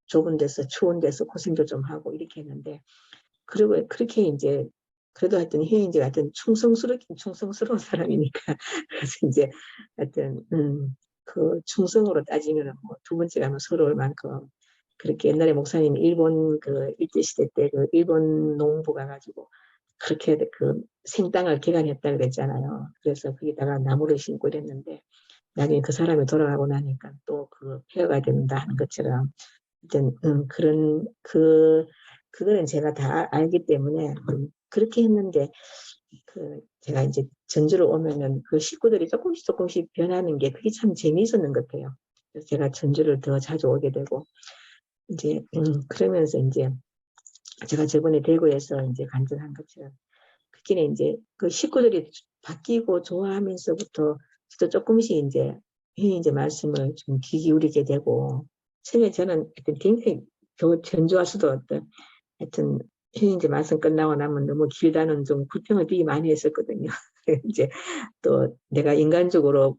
좁은 데서 추운 데서 고생도 좀 하고 이렇게 했는데 그리고 그렇게 이제 그래도 하여튼 혜인이가 하여튼 충성스러운 사람이니까 그래서 이제 하여튼 그 충성으로 따지면 뭐 두 번째가 뭐 서러울 만큼 그렇게 옛날에 목사님이 일본 그 일제시대 때 그 일본 농부 가가지고 그렇게 그 생땅을 개간했다 그랬잖아요. 그래서 거기다가 나무를 심고 이랬는데 나중에 그 사람이 돌아가고 나니까 또 그 폐허가 된다 하는 것처럼 하여튼 그거는 제가 다 알기 때문에 그렇게 했는데 그 제가 이제 전주로 오면은 그 식구들이 조금씩 변하는 게 그게 참 재미있었는 것 같아요. 그래서 제가 전주를 더 자주 오게 되고 이제 그러면서 이제 제가 저번에 대구에서 이제 간증한 것처럼 그게 이제 그 식구들이 바뀌고 좋아하면서부터 저도 조금씩 이제 말씀을 좀 귀 기울이게 되고 처음에 저는 하여튼 굉장히 전주 와서도 어떤 하여튼 이제 말씀 끝나고 나면 너무 길다는 좀 불평을 되게 많이 했었거든요. 이제 또 내가 인간적으로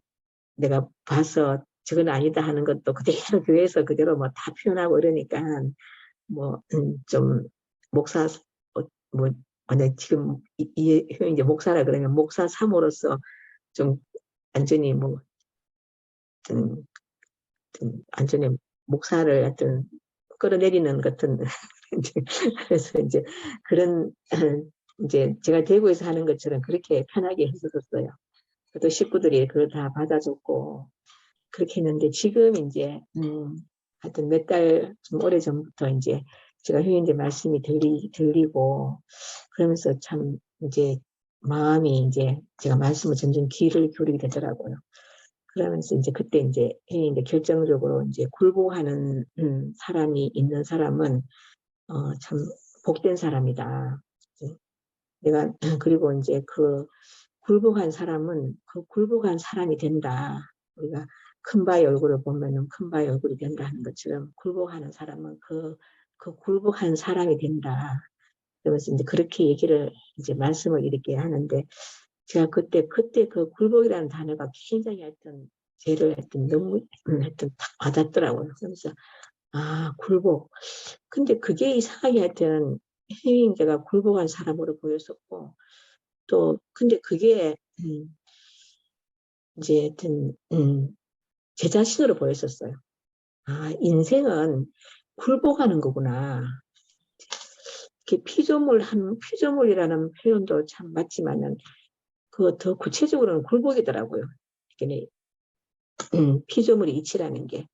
내가 봐서 저건 아니다 하는 것도 그대로 교회에서 그대로 뭐 다 표현하고 이러니까 뭐 좀 목사 뭐 만약 지금 이제 목사라 그러면 목사 삼으로서 좀 완전히 뭐 완전히 목사를 하여튼 끌어내리는 같은 그래서 이제 그런 이제 제가 대구에서 하는 것처럼 그렇게 편하게 했었어요. 또 식구들이 그걸 다 받아줬고 그렇게 했는데 지금 이제 하여튼 몇 달 좀 오래 전부터 이제 제가 회원님 말씀이 들리고 그러면서 참 이제 마음이 이제 제가 말씀을 점점 귀를 기울이게 되더라고요. 그러면서 이제 그때 이제 결정적으로 이제 굴복하는 사람이 있는 사람은 참 복된 사람이다. 내가 그리고 이제 그 굴복한 사람은 그 굴복한 사람이 된다. 우리가 큰 바의 얼굴을 보면은 큰 바의 얼굴이 된다 하는 것처럼 굴복하는 사람은 그 굴복한 사람이 된다. 그래서 이제 그렇게 얘기를 이제 말씀을 이렇게 하는데 제가 그때 그 굴복이라는 단어가 굉장히 하여튼 죄를 하여튼 너무 하여튼 딱 와닿더라고요. 그래서 아 굴복. 근데 그게 이상하게 하여튼 혜인제가 굴복한 사람으로 보였었고 또 근데 그게 이제 하여튼 제 자신으로 보였었어요. 아 인생은 굴복하는 거구나. 이렇게 피조물이라는 표현도 참 맞지만은 그 더 구체적으로는 굴복이더라고요. 피조물의 이치라는 게.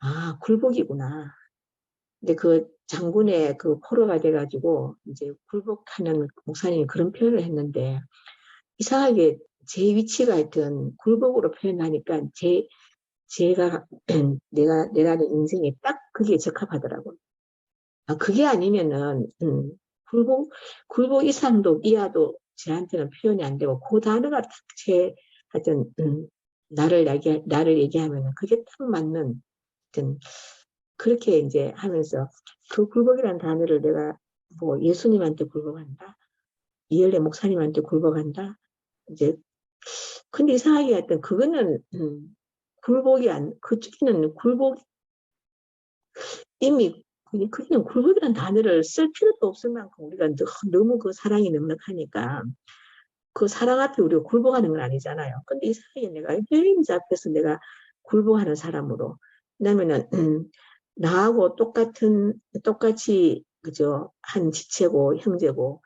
아, 굴복이구나. 근데 그 장군의 그 포로가 돼가지고 이제 굴복하는 목사님이 그런 표현을 했는데 이상하게 제 위치가 하여튼 굴복으로 표현하니까 제가 내가 인생에 딱 그게 적합하더라고요. 아, 그게 아니면은 굴복 이상도 이하도 저한테는 표현이 안 되고 그 단어가 딱 하여튼 나를 얘기하면은 그게 딱 맞는, 하여튼, 그렇게 이제 하면서 그 굴복이라는 단어를 내가 뭐 예수님한테 굴복한다, 이열레 목사님한테 굴복한다, 이제, 근데 이상하게 하여튼 그거는, 그쪽에는 이미, 그냥 굴복이라는 단어를 쓸 필요도 없을 만큼 우리가 너무 그 사랑이 넉넉하니까 그 사랑 앞에 우리가 굴복하는 건 아니잖아요. 근데 이상하게 내가 여행자 앞에서 내가 굴복하는 사람으로, 왜냐면은 나하고 똑같이 그저 한 지체고 형제고,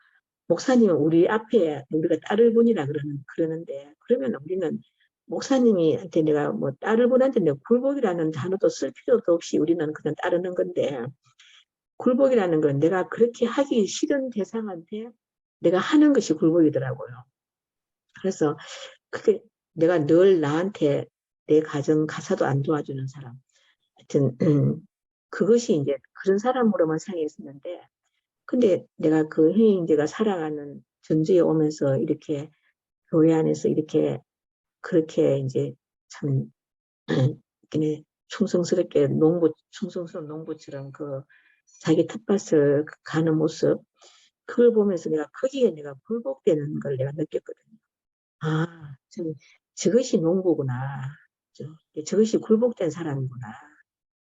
목사님은 우리 앞에 우리가 딸을 보니라 그러는데, 그러면 우리는 목사님이한테 내가 뭐 딸을 보는데 내가 굴복이라는 단어도 쓸 필요도 없이 우리는 그냥 따르는 건데, 굴복이라는 건 내가 그렇게 하기 싫은 대상한테 내가 하는 것이 굴복이더라고요. 그래서 그게 내가 늘 나한테 내 가정 가사도 안 도와주는 사람, 하여튼 그것이 이제 그런 사람으로만 생각했었는데, 근데 내가 그 해인제가 살아가는 전주에 오면서 이렇게 교회 안에서 이렇게 그렇게 이제 참 이렇게 충성스러운 농부처럼 그 자기 텃밭을 가는 모습, 그걸 보면서 거기에 내가 굴복되는 걸 내가 느꼈거든요. 아, 저것이 농부구나. 저것이 굴복된 사람이구나.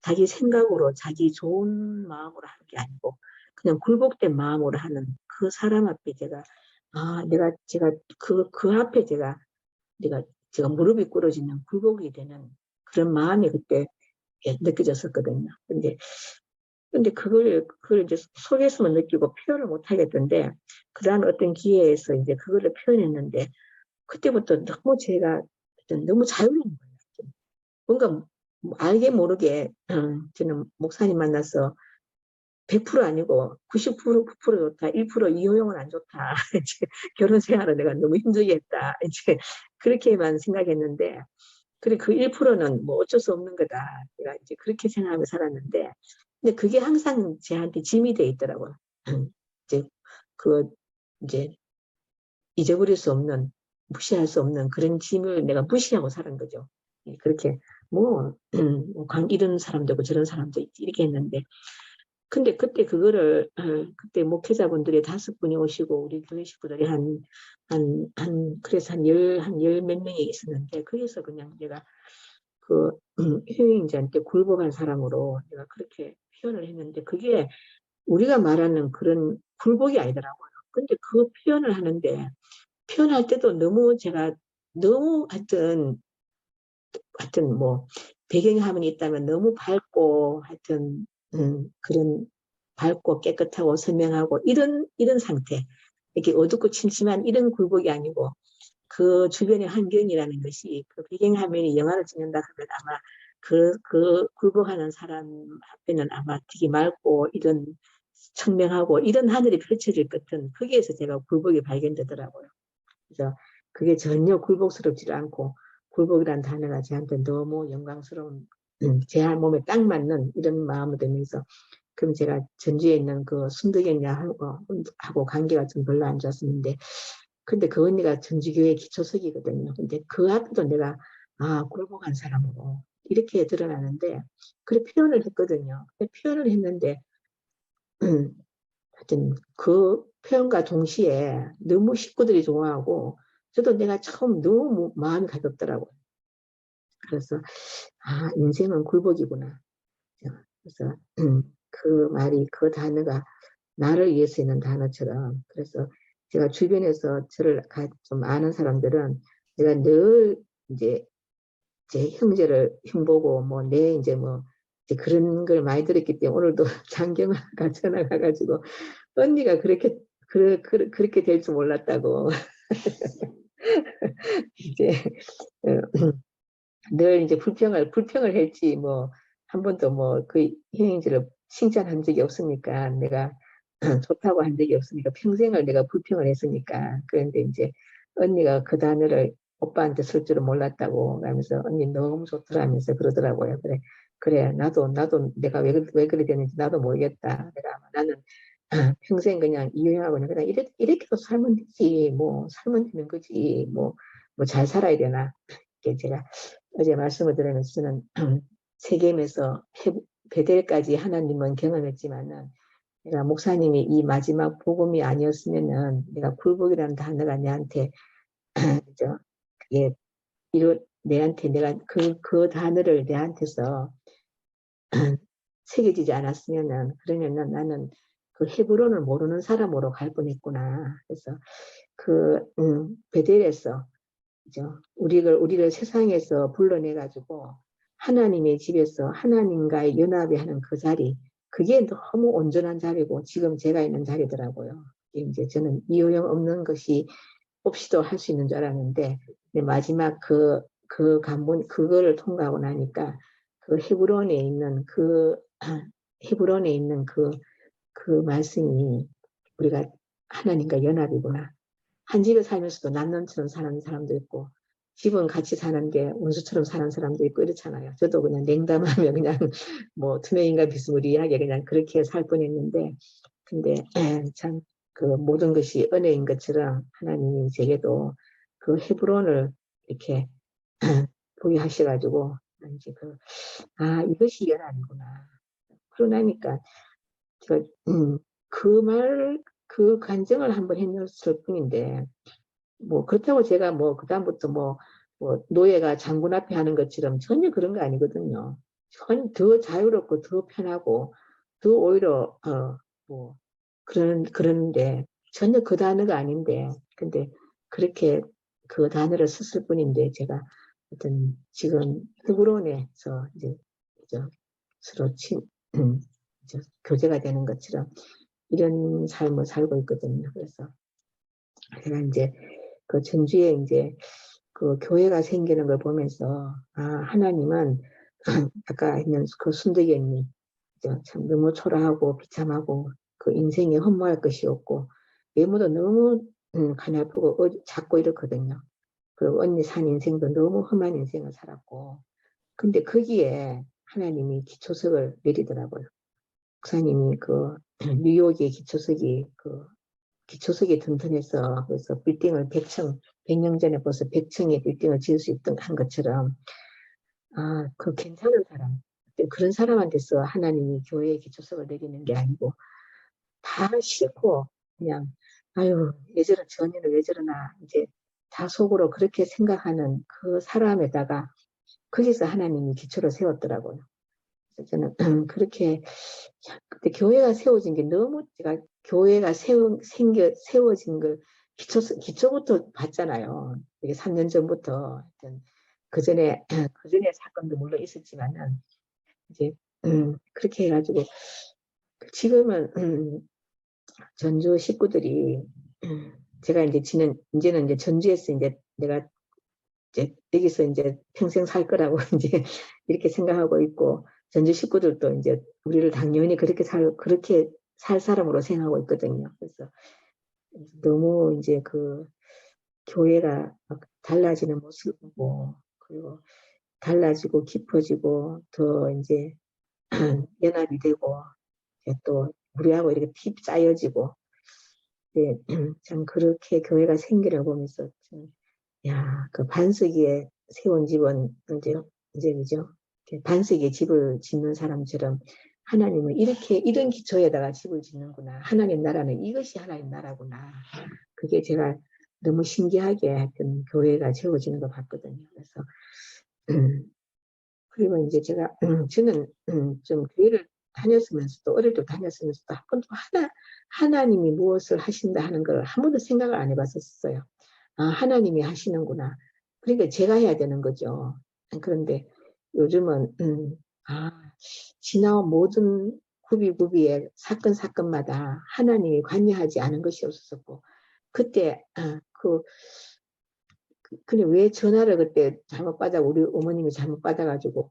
자기 생각으로, 자기 좋은 마음으로 하는 게 아니고, 그냥 굴복된 마음으로 하는 그 사람 앞에 그 앞에 제가 무릎이 꿇어지는 굴복이 되는 그런 마음이 그때 느껴졌었거든요. 근데 그걸 이제 속에서만 느끼고 표현을 못 하겠던데, 그다음 어떤 기회에서 이제 그거를 표현했는데, 그때부터 너무 제가 너무 자유로운 거예요. 뭔가 알게 모르게 저는 목사님 만나서 100% 아니고 90% 9% 좋다, 1% 이효용은 안 좋다. 이제 결혼 생활을 내가 너무 힘들게 했다. 이제 그렇게만 생각했는데, 그래 그 1%는 뭐 어쩔 수 없는 거다. 내가 이제 그렇게 생각하며 살았는데, 근데 그게 항상 제한테 짐이 돼 있더라고요. 이제 그 이제 잊어버릴 수 없는, 무시할 수 없는 그런 짐을 내가 무시하고 사는 거죠. 그렇게 이런 사람도 있고 저런 사람도 있지 이렇게 했는데, 근데 그때 그때 목회자분들이 5분이 오시고 우리 교회 식구들이 그래서 한 열 몇 명이 있었는데, 거기서 그냥 내가 그 효행자한테 굴복한 사람으로 내가 그렇게 표현을 했는데, 그게 우리가 말하는 그런 굴복이 아니더라고요. 근데 그 표현할 때도 제가 너무 하여튼 뭐 배경화면이 있다면 너무 밝고, 하여튼 그런 밝고 깨끗하고 선명하고 이런 상태, 이렇게 어둡고 침침한 이런 굴복이 아니고, 그 주변의 환경이라는 것이, 그 배경화면이 영화를 찍는다 하면 아마 그 굴복하는 사람 앞에는 아마 되게 맑고 이런 청명하고 이런 하늘이 펼쳐질 것 같은, 거기에서 제가 굴복이 발견되더라고요. 그래서 그게 전혀 굴복스럽지 않고, 굴복이라는 단어가 저한테 너무 영광스러운, 제 몸에 딱 맞는 이런 마음을 들면서, 그럼 제가 전주에 있는 그 순덕이하고 관계가 좀 별로 안 좋았었는데, 근데 그 언니가 전주교회 기초석이거든요. 근데 그 앞에도 내가 굴복한 사람으로 이렇게 드러나는데, 그래 표현을 했거든요. 표현을 했는데 하여튼 그 표현과 동시에 너무 식구들이 좋아하고, 저도 내가 처음 너무 마음이 가볍더라고요. 그래서 인생은 굴복이구나. 그래서 그 단어가 나를 위해서 있는 단어처럼, 그래서 제가 주변에서 저를 좀 아는 사람들은 내가 늘 이제 제 형제를 흉보고 이제 그런 걸 많이 들었기 때문에, 오늘도 장경아가 전화 가가지고 언니가 그렇게 될 줄 몰랐다고. 이제 늘 이제 불평을 했지, 뭐 한 번도 뭐 그 여행지를 칭찬한 적이 없으니까, 내가 좋다고 한 적이 없으니까, 평생을 내가 불평을 했으니까. 그런데 이제 언니가 그 단어를 오빠한테 쓸 줄은 몰랐다고 하면서, 언니 너무 좋더라면서 그러더라고요. 그래, 나도 내가 왜 그래 되는지 나도 모르겠다. 나는 평생 그냥 이용하고 그냥 이렇게도 살면 되지, 뭐 살면 되는 거지, 뭐 잘 살아야 되나, 제가 어제 말씀을 드리면서 저는 세겜에서 베델까지 하나님은 경험했지만은 내가 목사님이 이 마지막 복음이 아니었으면은 내가 굴복이라는 단어가 내한테 저 그게 내한테 내가 그 단어를 내한테서 새겨지지 않았으면은 그러면은 나는 그 헤브론을 모르는 사람으로 갈 뻔했구나. 그래서 베델에서 우리를 세상에서 불러내가지고 하나님의 집에서 하나님과의 연합이 하는 그 자리, 그게 너무 온전한 자리고 지금 제가 있는 자리더라고요. 이제 저는 이유형 없는 것이 없이도 할 수 있는 줄 알았는데 마지막 그 간본 그거를 통과하고 나니까 그 헤브론에 있는 헤브론에 있는 그 말씀이 우리가 하나님과 연합이구나. 한 집에 살면서도 남남처럼 사는 사람도 있고 집은 같이 사는데 원수처럼 사는 사람도 있고 이렇잖아요. 저도 그냥 냉담하면 그냥 뭐 투명인간 비스무리하게 그냥 그렇게 살 뻔했는데 근데 참 그 모든 것이 은혜인 것처럼 하나님이 제게도 그 헤브론을 이렇게 보유하셔가지고 이제 이것이 연합이구나. 그러고 나니까 제가 그 간증을 한번 했을 뿐인데 뭐 그렇다고 제가 뭐 그다음부터 뭐 노예가 장군 앞에 하는 것처럼 전혀 그런 거 아니거든요. 전혀 더 자유롭고 더 편하고 더 오히려 뭐 그러는데 전혀 그 단어가 아닌데 근데 그렇게 그 단어를 썼을 뿐인데 제가 어떤 지금 헤브론에서 이제 서로 교제가 되는 것처럼 이런 삶을 살고 있거든요. 그래서 제가 이제 그 전주에 이제 그 교회가 생기는 걸 보면서 하나님은 아까 했는 그 순덕이 언니 참 너무 초라하고 비참하고 그 인생에 허무할 것이 없고 외모도 너무 가냘프고 작고 이렇거든요. 그리고 언니 산 인생도 너무 험한 인생을 살았고 근데 거기에 하나님이 기초석을 내리더라고요. 목사님이 그 뉴욕의 기초석이 튼튼해서 그래서 빌딩을 100년 전에 벌써 100층의 빌딩을 지을 수 있던 한 것처럼 그 괜찮은 사람 그런 사람한테서 하나님이 교회의 기초석을 내리는 게 아니고 다 싫고 그냥 아유 왜 저런 전이는 왜 저러나 이제 다 속으로 그렇게 생각하는 그 사람에다가 거기서 하나님이 기초를 세웠더라고요. 그래서 저는 그렇게 그때 교회가 세워진 게 너무 제가 교회가 세워진 걸 기초부터 봤잖아요. 이게 3년 전부터 그 전에 사건도 물론 있었지만은 이제 그렇게 해가지고 지금은 전주 식구들이 제가 이제는 이제 전주에서 이제 내가 이제 여기서 이제 평생 살 거라고 이제 이렇게 생각하고 있고 전주 식구들도 이제 우리를 당연히 그렇게 살 사람으로 생각하고 있거든요. 그래서 너무 이제 그 교회가 달라지는 모습을 보고 그리고 달라지고 깊어지고 더 이제 연합이 되고 또 우리하고 이렇게 피 짜여지고 네, 참 그렇게 교회가 생기를 보면서 그 반석위에 세운 집은 이제 그죠? 반석위에 집을 짓는 사람처럼 하나님은 이런 기초에다가 집을 짓는구나. 하나님 나라는 이것이 하나님 나라구나. 그게 제가 너무 신기하게 하여튼 교회가 세워지는 걸 봤거든요. 그래서 그리고 이제 제가 저는 좀 교회를 다녔으면서도 어릴 때 다녔으면서도 한 번도 하나님이 무엇을 하신다 하는 걸 한 번도 생각을 안 해봤었어요. 하나님이 하시는구나. 그러니까 제가 해야 되는 거죠. 그런데 요즘은 지나온 모든 구비구비의 사건마다 하나님이 관여하지 않은 것이 없었고 그때 근데 왜 전화를 그때 잘못 받아 우리 어머님이 잘못 받아가지고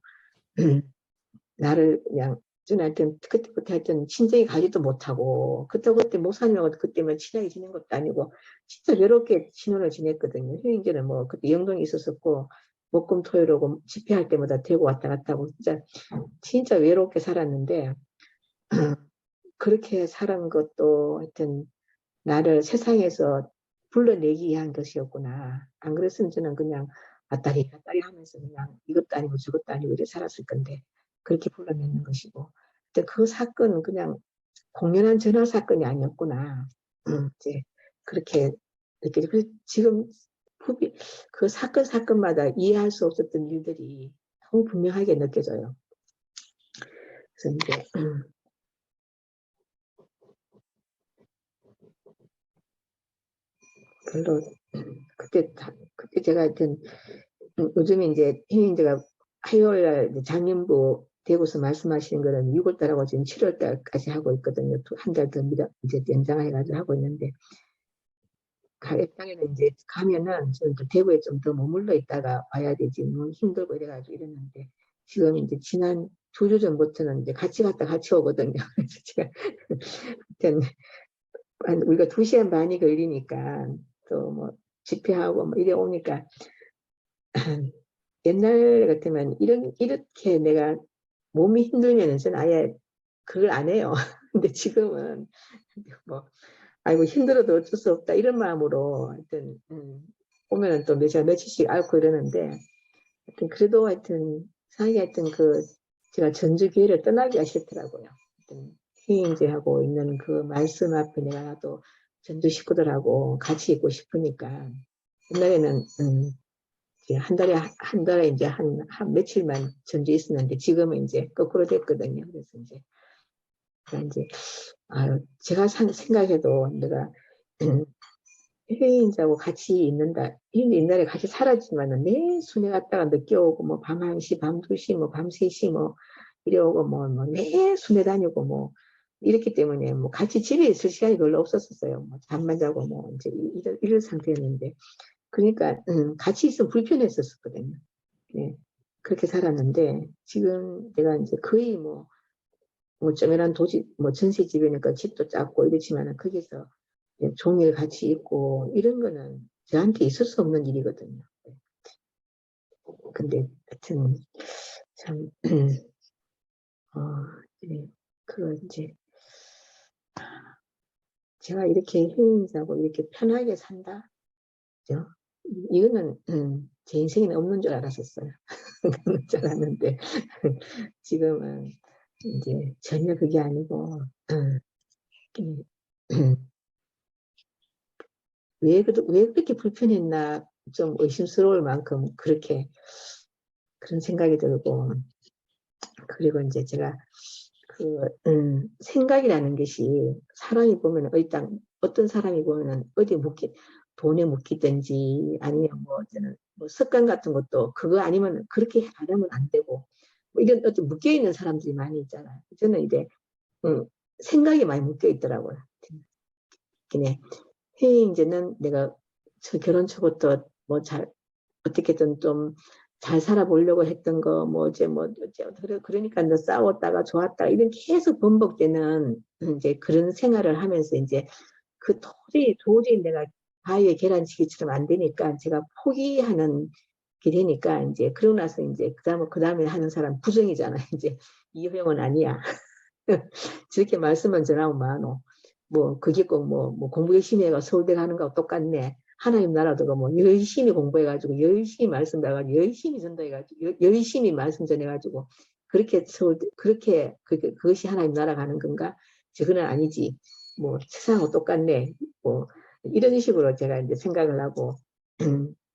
나를 그냥 저한테 그때부터 하여튼 친정에 가지도 못하고 그때 목사님하고 그때만 친하게 지낸 것도 아니고 진짜 외롭게 신혼을 지냈거든요. 휴인기는 뭐 그때 영동이 있었었고 목금토일하고 집회할 때마다 대고 왔다 갔다 하고 진짜 외롭게 살았는데 그렇게 살은 것도 하여튼 나를 세상에서 불러내기 위한 것이었구나. 안 그랬으면 저는 그냥 왔다리 갔다리 하면서 그냥 이것도 아니고 저것도 아니고 이렇게 살았을 건데 그렇게 불러내는 것이고, 근데 그 사건은 그냥 공연한 전화 사건이 아니었구나. 이제 그렇게 느끼죠. 그래서 지금 그 사건마다 이해할 수 없었던 일들이 너무 분명하게 느껴져요. 그래서 이제 별로 그때 제가 하여튼 요즘에 이제 제가 화요일 날 장년부 대구서 말씀하시는 거는 6월달하고 지금 7월달까지 하고 있거든요. 한 달 더 이제 연장해가지고 하고 있는데, 가겠다면 이제 가면은 저는 또 대구에 좀 더 머물러 있다가 와야 되지, 너무 힘들고 이래가지고 이랬는데, 지금 이제 지난 2주 전부터는 이제 같이 갔다 같이 오거든요. 그래서 제가 우리가 2시간 반이 걸리니까 또 뭐 집회하고 뭐 이래 오니까 옛날 같으면 이렇게 내가 몸이 힘들면은 저는 아예 그걸 안 해요. 근데 지금은 뭐 아이고 힘들어도 어쩔 수 없다 이런 마음으로 하여튼 오면은 또 제가 며칠씩 앓고 이러는데, 하여튼 그래도 하여튼 사이 하여튼 제가 전주 교회를 떠나기가 싫더라고요. 하여튼 희인제하고 있는 그 말씀 앞에 내가 또 전주 식구들하고 같이 있고 싶으니까. 옛날에는 한 달에 이제 한 며칠만 전주에 있었는데 지금은 이제 거꾸로 됐거든요. 그래서 이제 제가 생각해도 내가 해외인자하고 같이 있는다. 옛날에 같이 살았지만은 매 순회 갔다가 늦게 오고 뭐 밤 1시, 밤 2시, 뭐 밤 3시 뭐 이래 오고 매 순회 다니고 뭐 이렇기 때문에 뭐 같이 집에 있을 시간이 별로 없었어요. 뭐 잠만 자고 뭐 이제 이럴 상태였는데, 그러니까 같이 있으면 불편했었거든요. 네. 그렇게 살았는데 지금 내가 이제 거의 뭐 쪼매난 뭐 전세 집이니까 집도 작고 이렇지만은 거기서 종일 같이 있고 이런 거는 저한테 있을 수 없는 일이거든요. 근데 하여튼 참 네, 이제 제가 이렇게 효인자고 이렇게 편하게 산다, 그죠? 이거는 제 인생에는 없는 줄 알았었어요. 없는 줄 알았는데 지금은 이제 전혀 그게 아니고 왜 그렇게 불편했나 좀 의심스러울 만큼 그렇게 그런 생각이 들고, 그리고 이제 제가 생각이라는 것이 사람이 보면 어떤 사람이 보면은 어디 돈에 묶이든지 아니면 뭐 저는 뭐 습관 같은 것도 그거 아니면 그렇게 안 하면 안 되고 뭐 이런 어떤 묶여 있는 사람들이 많이 있잖아요. 저는 이제 생각이 많이 묶여 있더라고요. 그냥 이제는 내가 결혼 초부터 뭐 어떻게든 좀 잘 살아보려고 했던 거, 그러니까 너 싸웠다가 좋았다가 이런 계속 반복되는 이제 그런 생활을 하면서 이제 도저히 내가 바위에 계란치기처럼 안 되니까 제가 포기하는 게 되니까 이제 그러고 나서 이제 그다음에 하는 사람 부정이잖아요. 이제 이효영은 아니야. 저렇게 말씀만 전하고 많어. 뭐 그게 꼭 뭐 공부 열심히 해가 서울대 가는 거하고 똑같네. 하나님 나라도 뭐 열심히 공부해가지고 열심히 말씀 배워가지고 열심히 전도해가지고 열심히 말씀 전해가지고 그것이 하나님 나라 가는 건가? 저거는 아니지. 뭐 세상하고 똑같네. 뭐 이런 식으로 제가 이제 생각을 하고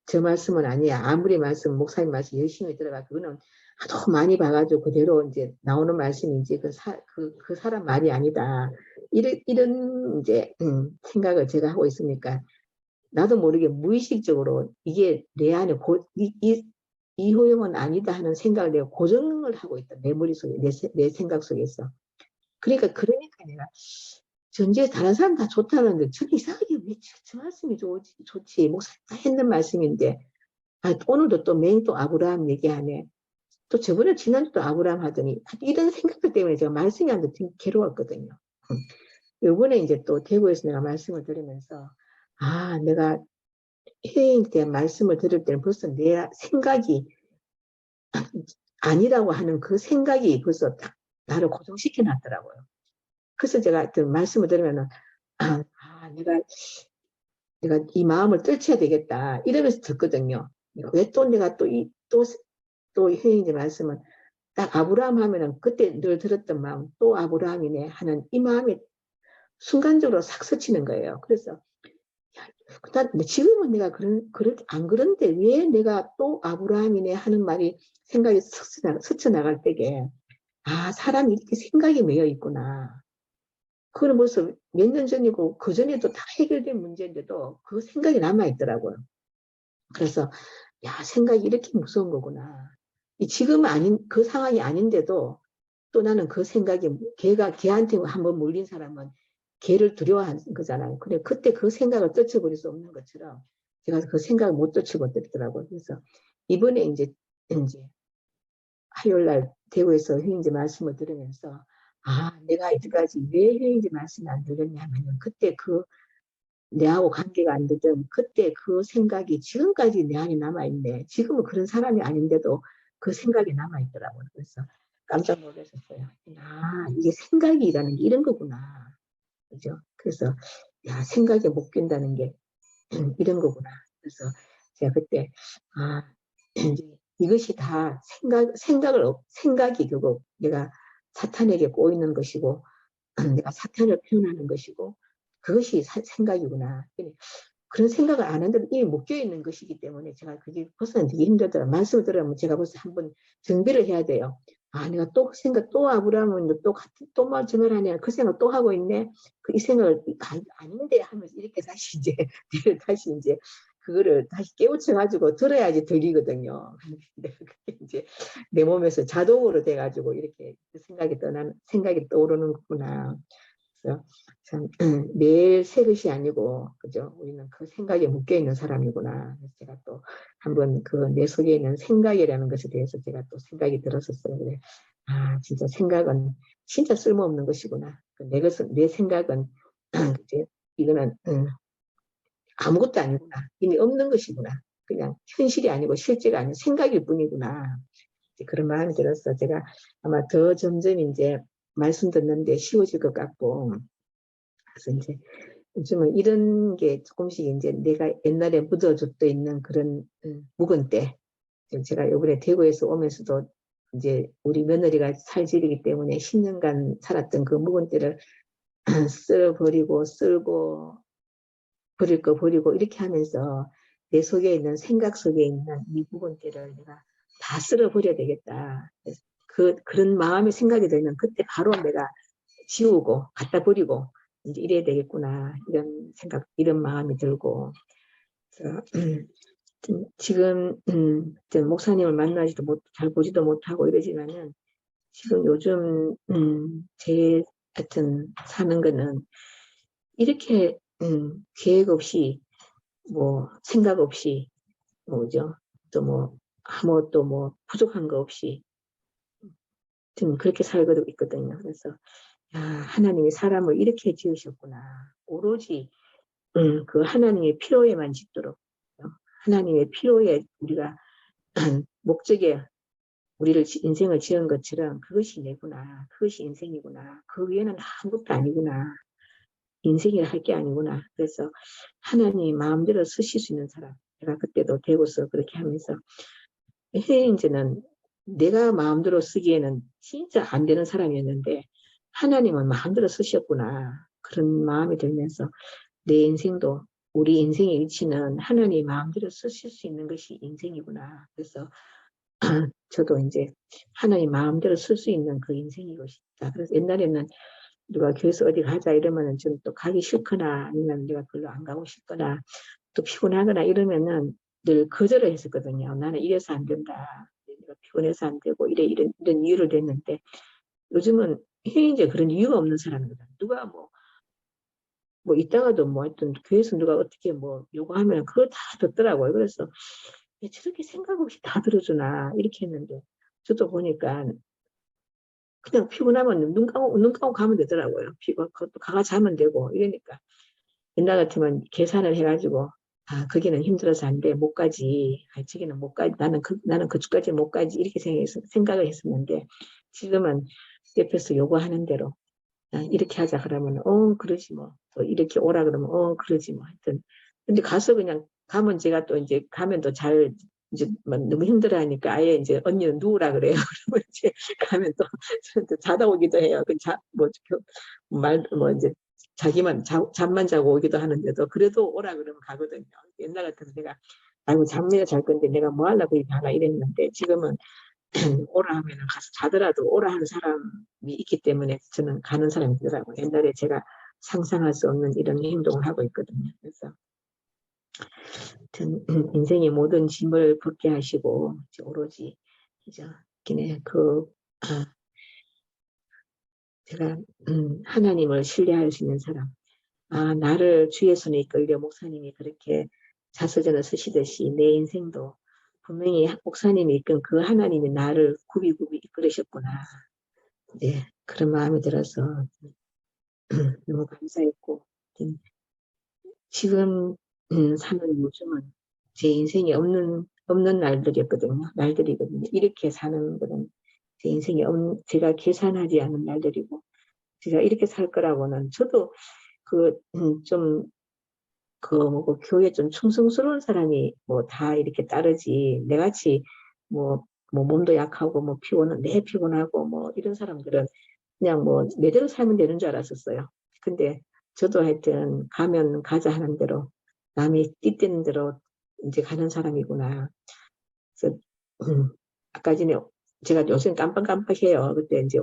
저 말씀은 아니야. 아무리 목사님 말씀 열심히 들어가 그거는 하도 많이 봐가지고 그대로 이제 나오는 말씀인지 그 사람 말이 아니다. 이런 이제 생각을 제가 하고 있으니까 나도 모르게 무의식적으로 이게 내 안에 이호영은 아니다 하는 생각을 내가 고정을 하고 있다. 내 머릿속에, 내 생각 속에서. 그러니까 내가 전주에 다른 사람 다 좋다는데 저는 이상하게 왜 저 말씀이 좋지. 목사님 다 했는 말씀인데 오늘도 또 매일 또 아브라함 얘기하네. 또 저번에 지난주도 아브라함 하더니 이런 생각들 때문에 제가 말씀이 안 되게 괴로웠거든요. 요번에 이제 또 대구에서 내가 말씀을 들으면서 내가 해외에 대한 말씀을 들을 때는 벌써 내 생각이 아니라고 하는 그 생각이 벌써 딱 나를 고정시켜 놨더라고요. 그래서 제가 하여튼 말씀을 들으면은 내가 이 마음을 떨쳐야 되겠다 이러면서 듣거든요. 왜 또 내가 또 회의인지 말씀은 딱 아브라함 하면은 그때 늘 들었던 마음, 또 아브라함이네 하는 이 마음이 순간적으로 싹 스치는 거예요. 그래서 지금은 내가 안 그런데 왜 내가 또 아브라함이네 하는 말이 생각이 스쳐나갈 때게, 아, 사람이 이렇게 생각이 매여 있구나. 그건 벌써 몇 년 전이고 그 전에도 다 해결된 문제인데도 그 생각이 남아있더라고요. 그래서 야, 생각이 이렇게 무서운 거구나. 지금은 아닌 그 상황이 아닌데도 또 나는 그 생각이 걔한테 한번 물린 사람은 걔를 두려워하는 거잖아요. 그래 그때 그 생각을 떨쳐버릴 수 없는 것처럼 제가 그 생각을 못 떨쳐버렸더라고요. 그래서 이번에 이제 화요일 날 대구에서 회의인지 말씀을 들으면서 아, 내가 이때까지 왜 회의인지 말씀을 안 들었냐면 그때 내하고 관계가 안 되던 그때 그 생각이 지금까지 내 안에 남아있네. 지금은 그런 사람이 아닌데도 그 생각이 남아있더라고요. 그래서 깜짝 놀랐었어요. 아, 이게 생각이라는 게 이런 거구나. 그죠? 그래서, 야, 생각에 못 낀다는 게 이런 거구나. 그래서 제가 그때, 아, 이것이 다 생각이 결국 내가 사탄에게 꼬이는 것이고, 내가 사탄을 표현하는 것이고, 그것이 생각이구나. 그런 생각을 안 했는데 이미 묶여 있는 것이기 때문에 제가 그게 벗어나기 되게 힘들더라. 말씀을 들으면 제가 벌써 한번 정비를 해야 돼요. 아, 내가 또 아브라함은 또 말하냐. 그 생각 또 하고 있네. 이 생각을 아닌데 하면서 이렇게 다시 이제, 다시 이제, 그거를 다시 깨우쳐가지고 들어야지 들리거든요. 근데 그게 이제 내 몸에서 자동으로 돼가지고 이렇게 생각이 떠오르는구나. 그래서 참 매일 새 것이 아니고 그죠? 우리는 그 생각에 묶여 있는 사람이구나. 그래서 제가 또 한번 그 내 속에 있는 생각이라는 것에 대해서 제가 또 생각이 들었었어요. 그래. 아, 진짜 생각은 진짜 쓸모없는 것이구나. 내 생각은 이제 이거는 아무것도 아니구나. 이미 없는 것이구나. 그냥 현실이 아니고 실제가 아닌 생각일 뿐이구나. 그런 마음이 들었어. 제가 아마 더 점점 이제 말씀 듣는데 쉬워질 것 같고, 그래서 이제 요즘은 이런 게 조금씩 이제 내가 옛날에 묻어줬도 있는 그런 묵은 때, 제가 이번에 대구에서 오면서도 이제 우리 며느리가 살집이기 때문에 10년간 살았던 그 묵은 때를 쓸고 버릴 거 버리고 이렇게 하면서 내 속에 있는 생각 속에 있는 이 묵은 때를 내가 다 쓸어버려야 되겠다. 그런 마음의 생각이 들면 그때 바로 내가 지우고 갖다 버리고 이제 이래야 되겠구나 이런 생각 이런 마음이 들고 그래서 지금 목사님을 만나지도 잘 보지도 못하고 이러지만은 지금 요즘 제 같은 사는 거는 이렇게 계획 없이 뭐 생각 없이 뭐죠 또 뭐 아무것도 뭐 부족한 거 없이 지금 그렇게 살고 있거든요. 그래서 야, 하나님이 사람을 이렇게 지으셨구나. 오로지 그 하나님의 필요에만 짓도록 하나님의 필요에 우리가 목적에 우리를 인생을 지은 것처럼 그것이 내구나. 그것이 인생이구나. 그 위에는 아무것도 아니구나. 인생이라 할 게 아니구나. 그래서 하나님이 마음대로 쓰실 수 있는 사람. 제가 그때도 대고서 그렇게 하면서 이제는 내가 마음대로 쓰기에는 진짜 안 되는 사람이었는데 하나님은 마음대로 쓰셨구나. 그런 마음이 들면서 내 인생도 우리 인생의 위치는 하나님 마음대로 쓰실 수 있는 것이 인생이구나. 그래서 저도 이제 하나님 마음대로 쓸 수 있는 그 인생이 것이다. 그래서 옛날에는 누가 교회에서 어디 가자 이러면은 좀 또 가기 싫거나 아니면 내가 별로 안 가고 싶거나 또 피곤하거나 이러면은 늘 거절을 했었거든요. 나는 이래서 안 된다. 내가 피곤해서 안 되고 이런 이유를 냈는데 요즘은 이제 그런 이유가 없는 사람이거든. 누가 뭐 이따가도 뭐 하여튼 교회에서 누가 어떻게 뭐 요구하면 그걸 다 듣더라고요. 그래서 저렇게 생각 없이 다 들어주나 이렇게 했는데 저도 보니까 그냥 피곤하면 눈 감고 가면 되더라고요. 그것도 가가 자면 되고 이러니까 옛날 같으면 계산을 해가지고 아 거기는 힘들어서 안 돼 못 가지. 아 저기는 못 가지. 나는 그쪽까지 못 가지 이렇게 생각을 했었는데 지금은 옆에서 요구하는 대로 이렇게 하자 그러면 그러지 뭐. 또 이렇게 오라 그러면 그러지 뭐. 하여튼 근데 가서 그냥 가면 제가 또 이제 가면 또 잘 이제 막 너무 힘들어하니까 아예 이제 언니는 누우라 그래요. 그러면 이제 가면 또 저한테 자다 오기도 해요. 뭐 이제 자기만 잠만 자고 오기도 하는데도 그래도 오라 그러면 가거든요. 옛날 같으면 내가 아이고 잠이나 잘 건데 내가 뭐 하려고 이렇게 하나 이랬는데 지금은 오라 하면은 가서 자더라도 오라 하는 사람이 있기 때문에 저는 가는 사람이 되더라고요. 옛날에 제가 상상할 수 없는 이런 행동을 하고 있거든요. 그래서 인생의 모든 짐을 벗게 하시고 오로지 이제 제가 하나님을 신뢰할 수 있는 사람. 나를 주의 손에 이끌려 목사님이 그렇게 자서전을 쓰시듯이 내 인생도 분명히 목사님이 이끈 그 하나님이 나를 굽이굽이 이끌으셨구나. 네, 그런 마음이 들어서 너무 감사했고 지금 사는 요즘은 제 인생에 없는 날들이거든요. 이렇게 사는 것은 제 인생에 제가 계산하지 않은 날들이고 제가 이렇게 살 거라고는 저도 교회 좀 충성스러운 사람이 뭐 다 이렇게 따르지 내같이 뭐 몸도 약하고 뭐 피곤하고 뭐 이런 사람들은 그냥 뭐 내대로 살면 되는 줄 알았었어요. 근데 저도 하여튼 가면 가자 하는 대로 남이 띠띠는 대로 이제 가는 사람이구나. 그래서 아까 전에 제가 요새 깜빡깜빡해요. 그때 이제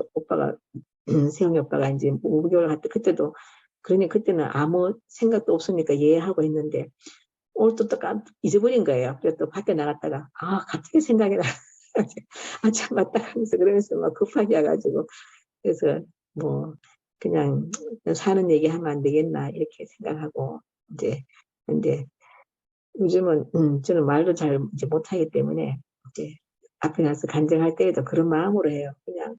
세영이 오빠가 이제 5개월 갔다 그때도 그러니 그때는 아무 생각도 없으니까 예하고 했는데 오늘 또 잊어버린 거예요. 그래서 또 밖에 나갔다가 갑자기 생각이 나. 참 맞다 하면서 그러면서 막 급하게 와가지고 그래서 뭐 그냥 사는 얘기 하면 안 되겠나 이렇게 생각하고 이제 근데 요즘은 저는 말도 잘 이제 못하기 때문에 이제 앞에 나서 간증할 때에도 그런 마음으로 해요. 그냥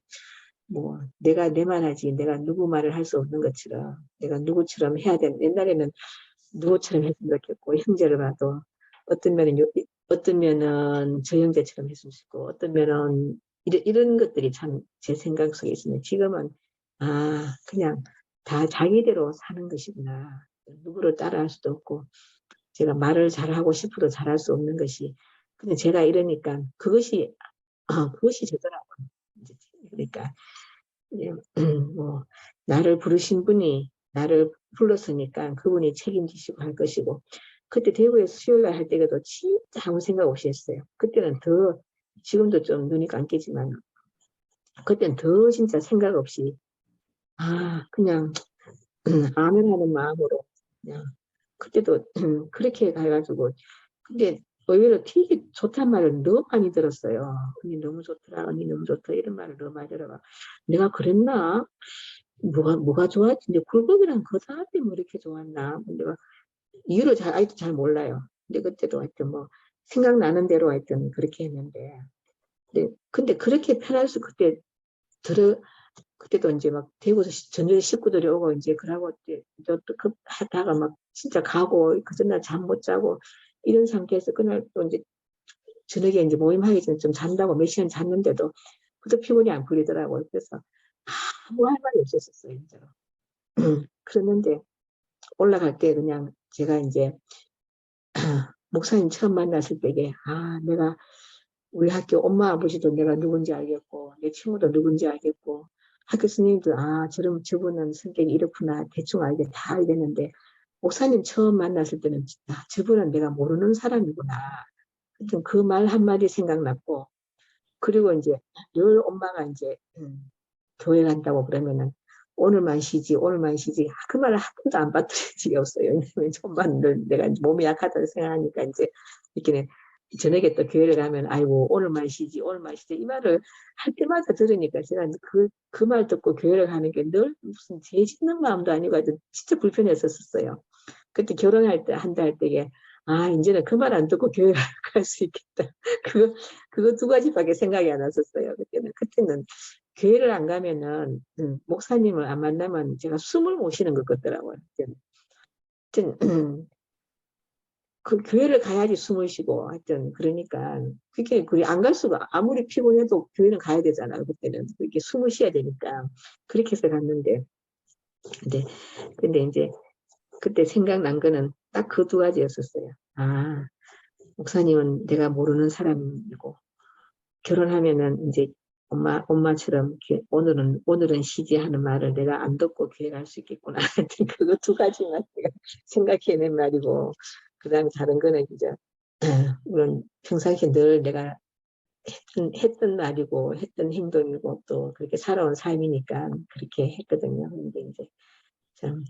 뭐 내가 내 말 하지 내가 누구 말을 할 수 없는 것처럼 내가 누구처럼 해야 되는 옛날에는 누구처럼 했으면 좋겠고 형제를 봐도 어떤 면은 저 형제처럼 했으면 좋겠고 어떤 면은 이런 것들이 참 제 생각 속에 있으면 지금은 그냥 다 자기대로 사는 것이구나. 누구를 따라할 수도 없고 제가 말을 잘하고 싶어도 잘할 수 없는 것이 근데 제가 이러니까 그것이 저더라고요. 그러니까 뭐 나를 부르신 분이 나를 불렀으니까 그분이 책임지시고 할 것이고 그때 대구에서 수요일날 할 때도 진짜 아무 생각 없이 했어요. 그때는 더 지금도 좀 눈이 감기지만 그때는 더 진짜 생각 없이 그냥 아멘 하는 마음으로 그냥 그때도 그렇게 가가지고 근데 의외로 되게 좋단 말을 너무 많이 들었어요. 언니 너무 좋더라, 언니 너무 좋다 이런 말을 너무 많이 들어가. 내가 그랬나? 뭐가 좋았지? 근데 굴곡이랑 거사한테 뭐 이렇게 좋았나? 내가 이유를 아직도 잘 몰라요. 근데 그때도 하여튼 뭐 생각나는 대로 하여튼 그렇게 했는데. 근데 그렇게 편할 수 그때도 이제 막 대구에서 저녁에 식구들이 오고 이제 그러고 하다가 막 진짜 가고 그 전날 잠 못 자고 이런 상태에서 그날 또 이제 저녁에 이제 모임하기 전에 좀 잔다고 몇 시간 잤는데도 그도 피곤이 안 풀리더라고요. 그래서 아무 할 말이 없었어요, 진짜로. 그랬는데 올라갈 때 그냥 제가 이제 목사님 처음 만났을 때에 내가 우리 학교 엄마 아버지도 내가 누군지 알겠고 내 친구도 누군지 알겠고 학교 선생님도 저분은 성격이 이렇구나 대충 다 알겠는데 목사님 처음 만났을 때는 저분은 내가 모르는 사람이구나. 하여튼 그 말 한마디 생각났고 그리고 이제 늘 엄마가 이제 교회 간다고 그러면은 오늘만 쉬지 그 말을 한 번도 안 받들은 적이 없어요. 왜냐면 좀만 내가 몸이 약하다고 생각하니까 이제 이렇게 저녁에 또 교회를 가면 아이고 오늘만 쉬지 이 말을 할 때마다 들으니까 제가 그 말 듣고 교회를 가는 게 늘 무슨 죄 짓는 마음도 아니고 진짜 불편했었어요. 그때 결혼할 때 한다 할 때에 이제는 그 말 안 듣고 교회 갈 수 있겠다. 그거 두 가지밖에 생각이 안 났었어요. 그때는 교회를 안 가면은 목사님을 안 만나면 제가 숨을 못 쉬는 것 같더라고요. 하여튼 그 교회를 가야지 숨을 쉬고 하여튼 그러니까 그게 안 갈 수가 아무리 피곤해도 교회는 가야 되잖아요. 그때는 이렇게 숨을 쉬어야 되니까 그렇게 해서 갔는데 근데 이제 그때 생각난 거는 딱 그 두 가지였었어요. 목사님은 내가 모르는 사람이고 결혼하면은 이제 엄마처럼 오늘은 쉬지 하는 말을 내가 안 듣고 교회 갈 수 있겠구나. 하여튼 그거 두 가지만 내가 생각해낸 말이고 그 다음에 다른 거는 이제 물론 평상시에 늘 내가 했던 말이고 했던 행동이고 또 그렇게 살아온 삶이니까 그렇게 했거든요. 근데 이제 참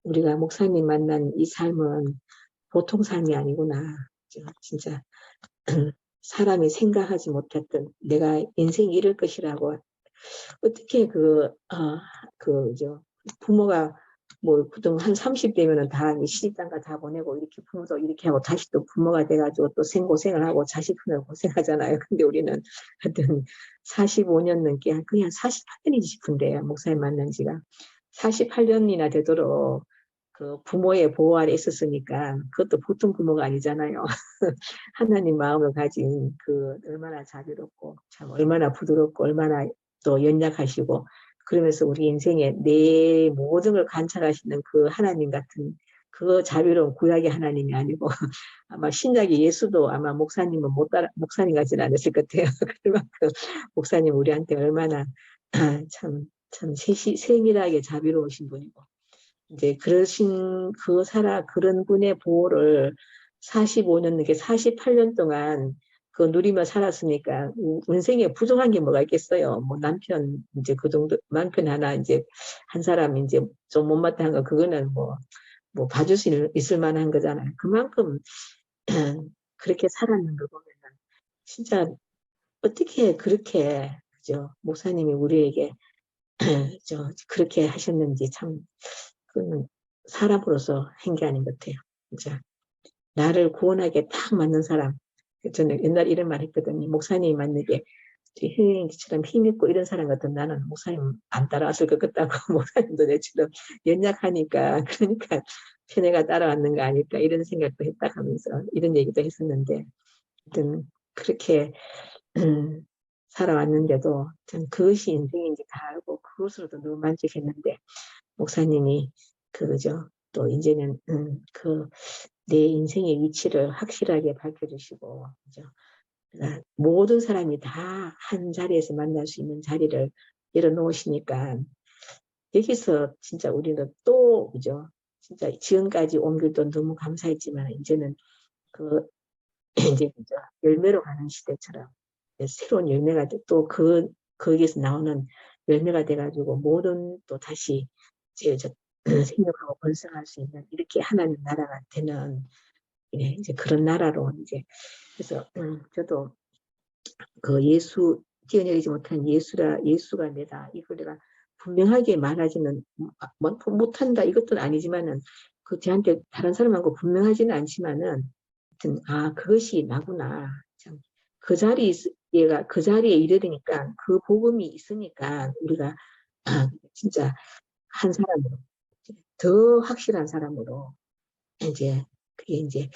우리가 목사님 만난 이 삶은 보통 삶이 아니구나. 진짜 사람이 생각하지 못했던 내가 인생이 이럴 것이라고 어떻게 부모가 뭐 보통 한 30대면은 다 시집장가 다 보내고 이렇게 부모도 이렇게 하고 다시 또 부모가 돼가지고 또 생고생을 하고 자식 키우느라 고생하잖아요. 근데 우리는 하여튼 45년 넘게 그냥 48년이지 싶은데요. 목사님 만난 지가 48년이나 되도록 그 부모의 보호 아래 있었으니까 그것도 보통 부모가 아니잖아요. 하나님 마음을 가진 그 얼마나 자비롭고 참 얼마나 부드럽고 얼마나 또 연약하시고 그러면서 우리 인생에 내 모든 걸 관찰하시는 그 하나님 같은 그 자비로운 구약의 하나님이 아니고 아마 신약의 예수도 아마 목사님은 목사님 같지는 않았을 것 같아요. 그만큼 목사님 우리한테 얼마나 참 세밀하게 자비로우신 분이고 이제 그런 분의 보호를 45년, 이렇게 48년 동안 그 누리며 살았으니까, 인생에 부족한 게 뭐가 있겠어요. 뭐 이제 그 정도, 남편 하나, 이제, 한 사람, 이제 좀 못마땅한 거, 그거는 뭐 봐줄 수 있을 만한 거잖아요. 그만큼, 그렇게 살았는 거 보면은, 진짜, 어떻게 그렇게, 그죠. 목사님이 우리에게, 그렇게 하셨는지 참, 그건 사람으로서 한 게 아닌 것 같아요. 진짜 나를 구원하기에 딱 맞는 사람. 저는 옛날에 이런 말 했거든요. 목사님이 만나게 힐링처럼 힘있고 이런 사람 같은 나는 목사님 안 따라왔을 것 같다고 목사님도 내처럼 연약하니까 그러니까 편애가 따라왔는 거 아닐까 이런 생각도 했다 하면서 이런 얘기도 했었는데 하여튼 그렇게 살아왔는데도 전 그것이 인생인지 다 알고 그것으로도 너무 만족했는데 목사님이 그거죠. 또 이제는 내 인생의 위치를 확실하게 밝혀주시고 그죠? 그러니까 모든 사람이 다 한 자리에서 만날 수 있는 자리를 열어놓으시니까 여기서 진짜 우리는 또 그죠? 진짜 지금까지 온 길도 너무 감사했지만 이제는 그 이제 그죠? 열매로 가는 시대처럼 새로운 열매가 또 거기에서 나오는 열매가 돼가지고 모든 또 다시 이제 생육하고 번성할 수 있는 이렇게 하나님 나라가 되는 이제 그런 나라로 이제 그래서 저도 그 뛰어내리지 못한 예수가 내다 이걸 내가 분명하게 말하지는 못한다 이것도 아니지만은 그 저한테 다른 사람하고 분명하지는 않지만은 하여튼 그것이 나구나 참 그 자리에 이르니까 그 복음이 있으니까 우리가 진짜 한 사람으로 더 확실한 사람으로 이제 그게 이제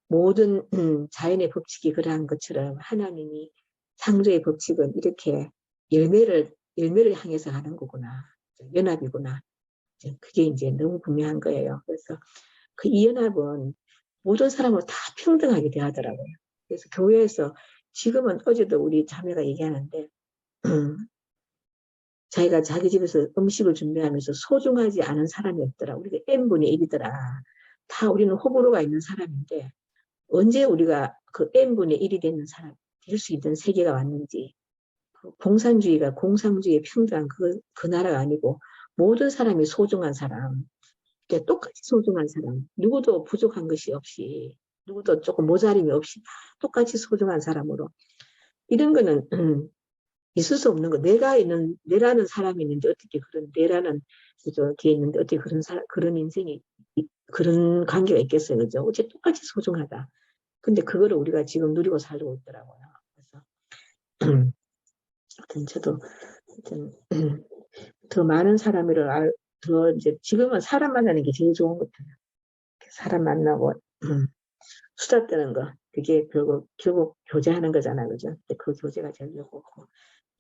모든 자연의 법칙이 그러한 것처럼 하나님이 창조의 법칙은 이렇게 열매를 향해서 하는 거구나. 연합이구나. 그게 이제 너무 분명한 거예요. 그래서 그 이 연합은 모든 사람을 다 평등하게 대하더라고요. 그래서 교회에서 지금은 어제도 우리 자매가 얘기하는데 자기가 자기 집에서 음식을 준비하면서 소중하지 않은 사람이 없더라. 우리가 n분의 1이더라. 다 우리는 호불호가 있는 사람인데 언제 우리가 그 n분의 1이 되는 사람 될 수 있는 세계가 왔는지 공산주의가 공산주의의 평등한 그 나라가 아니고 모든 사람이 소중한 사람 똑같이 소중한 사람 누구도 부족한 것이 없이 누구도 조금 모자림이 없이 다 똑같이 소중한 사람으로 이런 거는 있을 수 없는 거. 내라는 사람이 있는데 어떻게 내라는 게 있는데 어떻게 그런 인생이 그런 관계가 있겠어요, 그죠? 어째 똑같이 소중하다. 근데 그거를 우리가 지금 누리고 살고 있더라고요. 그래서 하여튼 저도 하여튼 더 많은 사람을 더 이제 지금은 사람 만나는 게 제일 좋은 것 같아요. 사람 만나고 수다 떠는 거 그게 결국 교제하는 거잖아요, 그죠? 그 교제가 제일 좋고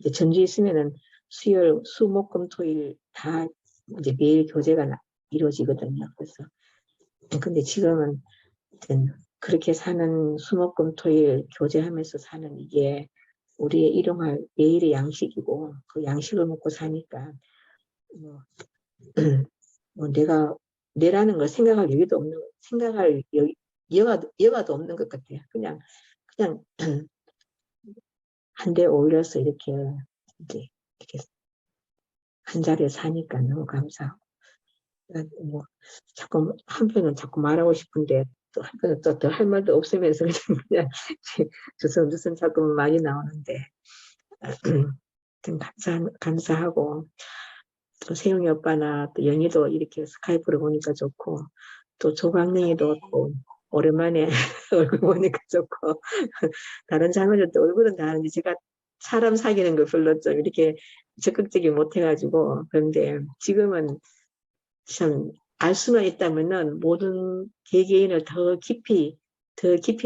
이제 전주에 있으면은 수요일, 수, 목, 금, 토일 다 이제 매일 교제가 이루어지거든요. 그래서 근데 지금은 그렇게 사는 수목금토일 교제하면서 사는 이게 우리의 일용할 매일의 양식이고 그 양식을 먹고 사니까 뭐, 뭐 내라는 걸 생각할 여유도 없는 생각할 여가도 없는 것 같아요. 그냥 한데 어울려서 이렇게 이렇게 한 자리에 사니까 너무 감사하고 뭐 자꾸 한편은 자꾸 말하고 싶은데 또 한편은 또 더 할 말도 없으면서 그냥 주섬주섬 자꾸 많이 나오는데 좀 감사하고 또 세용이 오빠나 또 영희도 이렇게 스카이프로 보니까 좋고 또 조광능이도 또 오랜만에 얼굴 보니까 좋고 다른 자매들도 얼굴은 다 하는데 제가 사람 사귀는 걸 별로 좀 이렇게 적극적이 못해가지고 그런데 지금은 참 알 수만 있다면은 모든 개개인을 더 깊이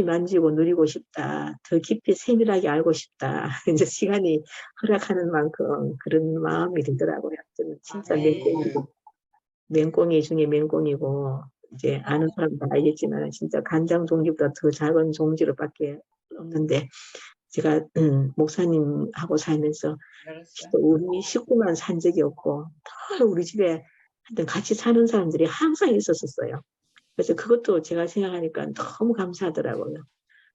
만지고 누리고 싶다. 더 깊이 세밀하게 알고 싶다. 이제 시간이 허락하는 만큼 그런 마음이 들더라고요. 저는 진짜 맹꽁이 중에 맹꽁이고 이제 아는 사람 다 알겠지만 진짜 간장 종지보다 더 작은 종지로밖에 없는데 제가 목사님하고 살면서 우리 식구만 산 적이 없고 다 우리 집에 하여튼 같이 사는 사람들이 항상 있었어요. 그래서 그것도 제가 생각하니까 너무 감사하더라고요.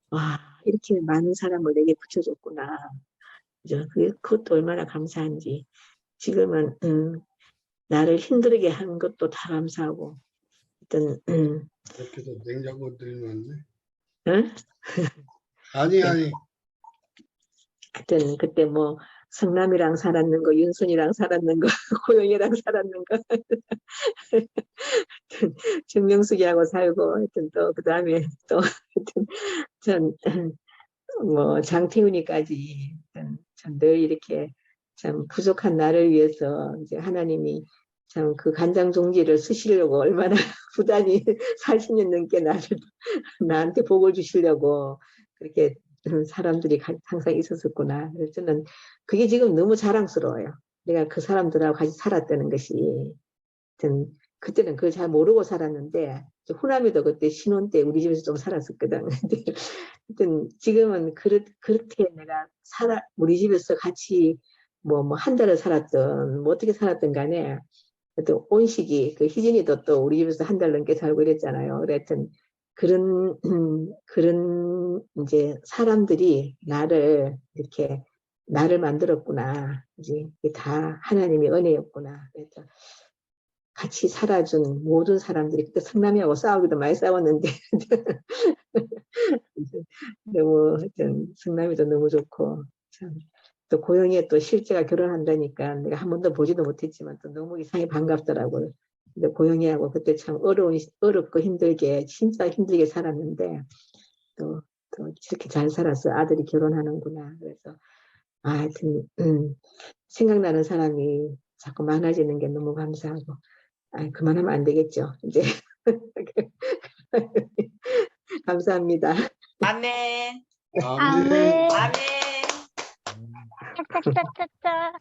와, 이렇게 많은 사람을 내게 붙여줬구나. 그것도 얼마나 감사한지. 지금은 나를 힘들게 한 것도 다 감사하고. 하여튼 이렇게도 냉장고 들이놨네. 응? 아니, 네. 아니. 하여튼 그때 뭐 성남이랑 살았는 거, 윤순이랑 살았는 거, 호영이랑 살았는 거, 정명숙이하고 살고, 하여튼 또 그 다음에 또 하여튼 뭐 장태훈이까지 참 늘 이렇게 참 부족한 나를 위해서 이제 하나님이 참 그 간장 종지를 쓰시려고 얼마나 부단히 40년 넘게 나한테 복을 주시려고 그렇게 사람들이 항상 있었었구나. 그래서 저는 그게 지금 너무 자랑스러워요. 내가 그 사람들하고 같이 살았다는 것이. 하여튼 그때는 그걸 잘 모르고 살았는데 후남이도 그때 신혼 때 우리 집에서 좀 살았었거든. 하여튼 지금은 그렇게 내가 우리 집에서 같이 뭐 한 달을 살았던 뭐 어떻게 살았던 간에 또 온식이 그 희진이도 또 우리 집에서 한 달 넘게 살고 이랬잖아요. 그랬던 그런 이제 사람들이 이렇게 나를 만들었구나. 이제 이게 다 하나님의 은혜였구나. 그래서 같이 살아준 모든 사람들이 그때 성남이하고 싸우기도 많이 싸웠는데 너무 하여튼 성남이도 너무 좋고 참. 또 고영이가 또 실제가 결혼한다니까 내가 한 번도 보지도 못했지만 또 너무 이상히 반갑더라고요. 근데 고영이하고 그때 참 어렵고 힘들게 진짜 힘들게 살았는데 또 이렇게 잘 살았어. 아들이 결혼하는구나. 그래서 하여튼 생각나는 사람이 자꾸 많아지는 게 너무 감사하고 그만하면 안 되겠죠. 이제 감사합니다. 아멘. 아멘. 아멘. 아멘. 짝짝짝짝짝.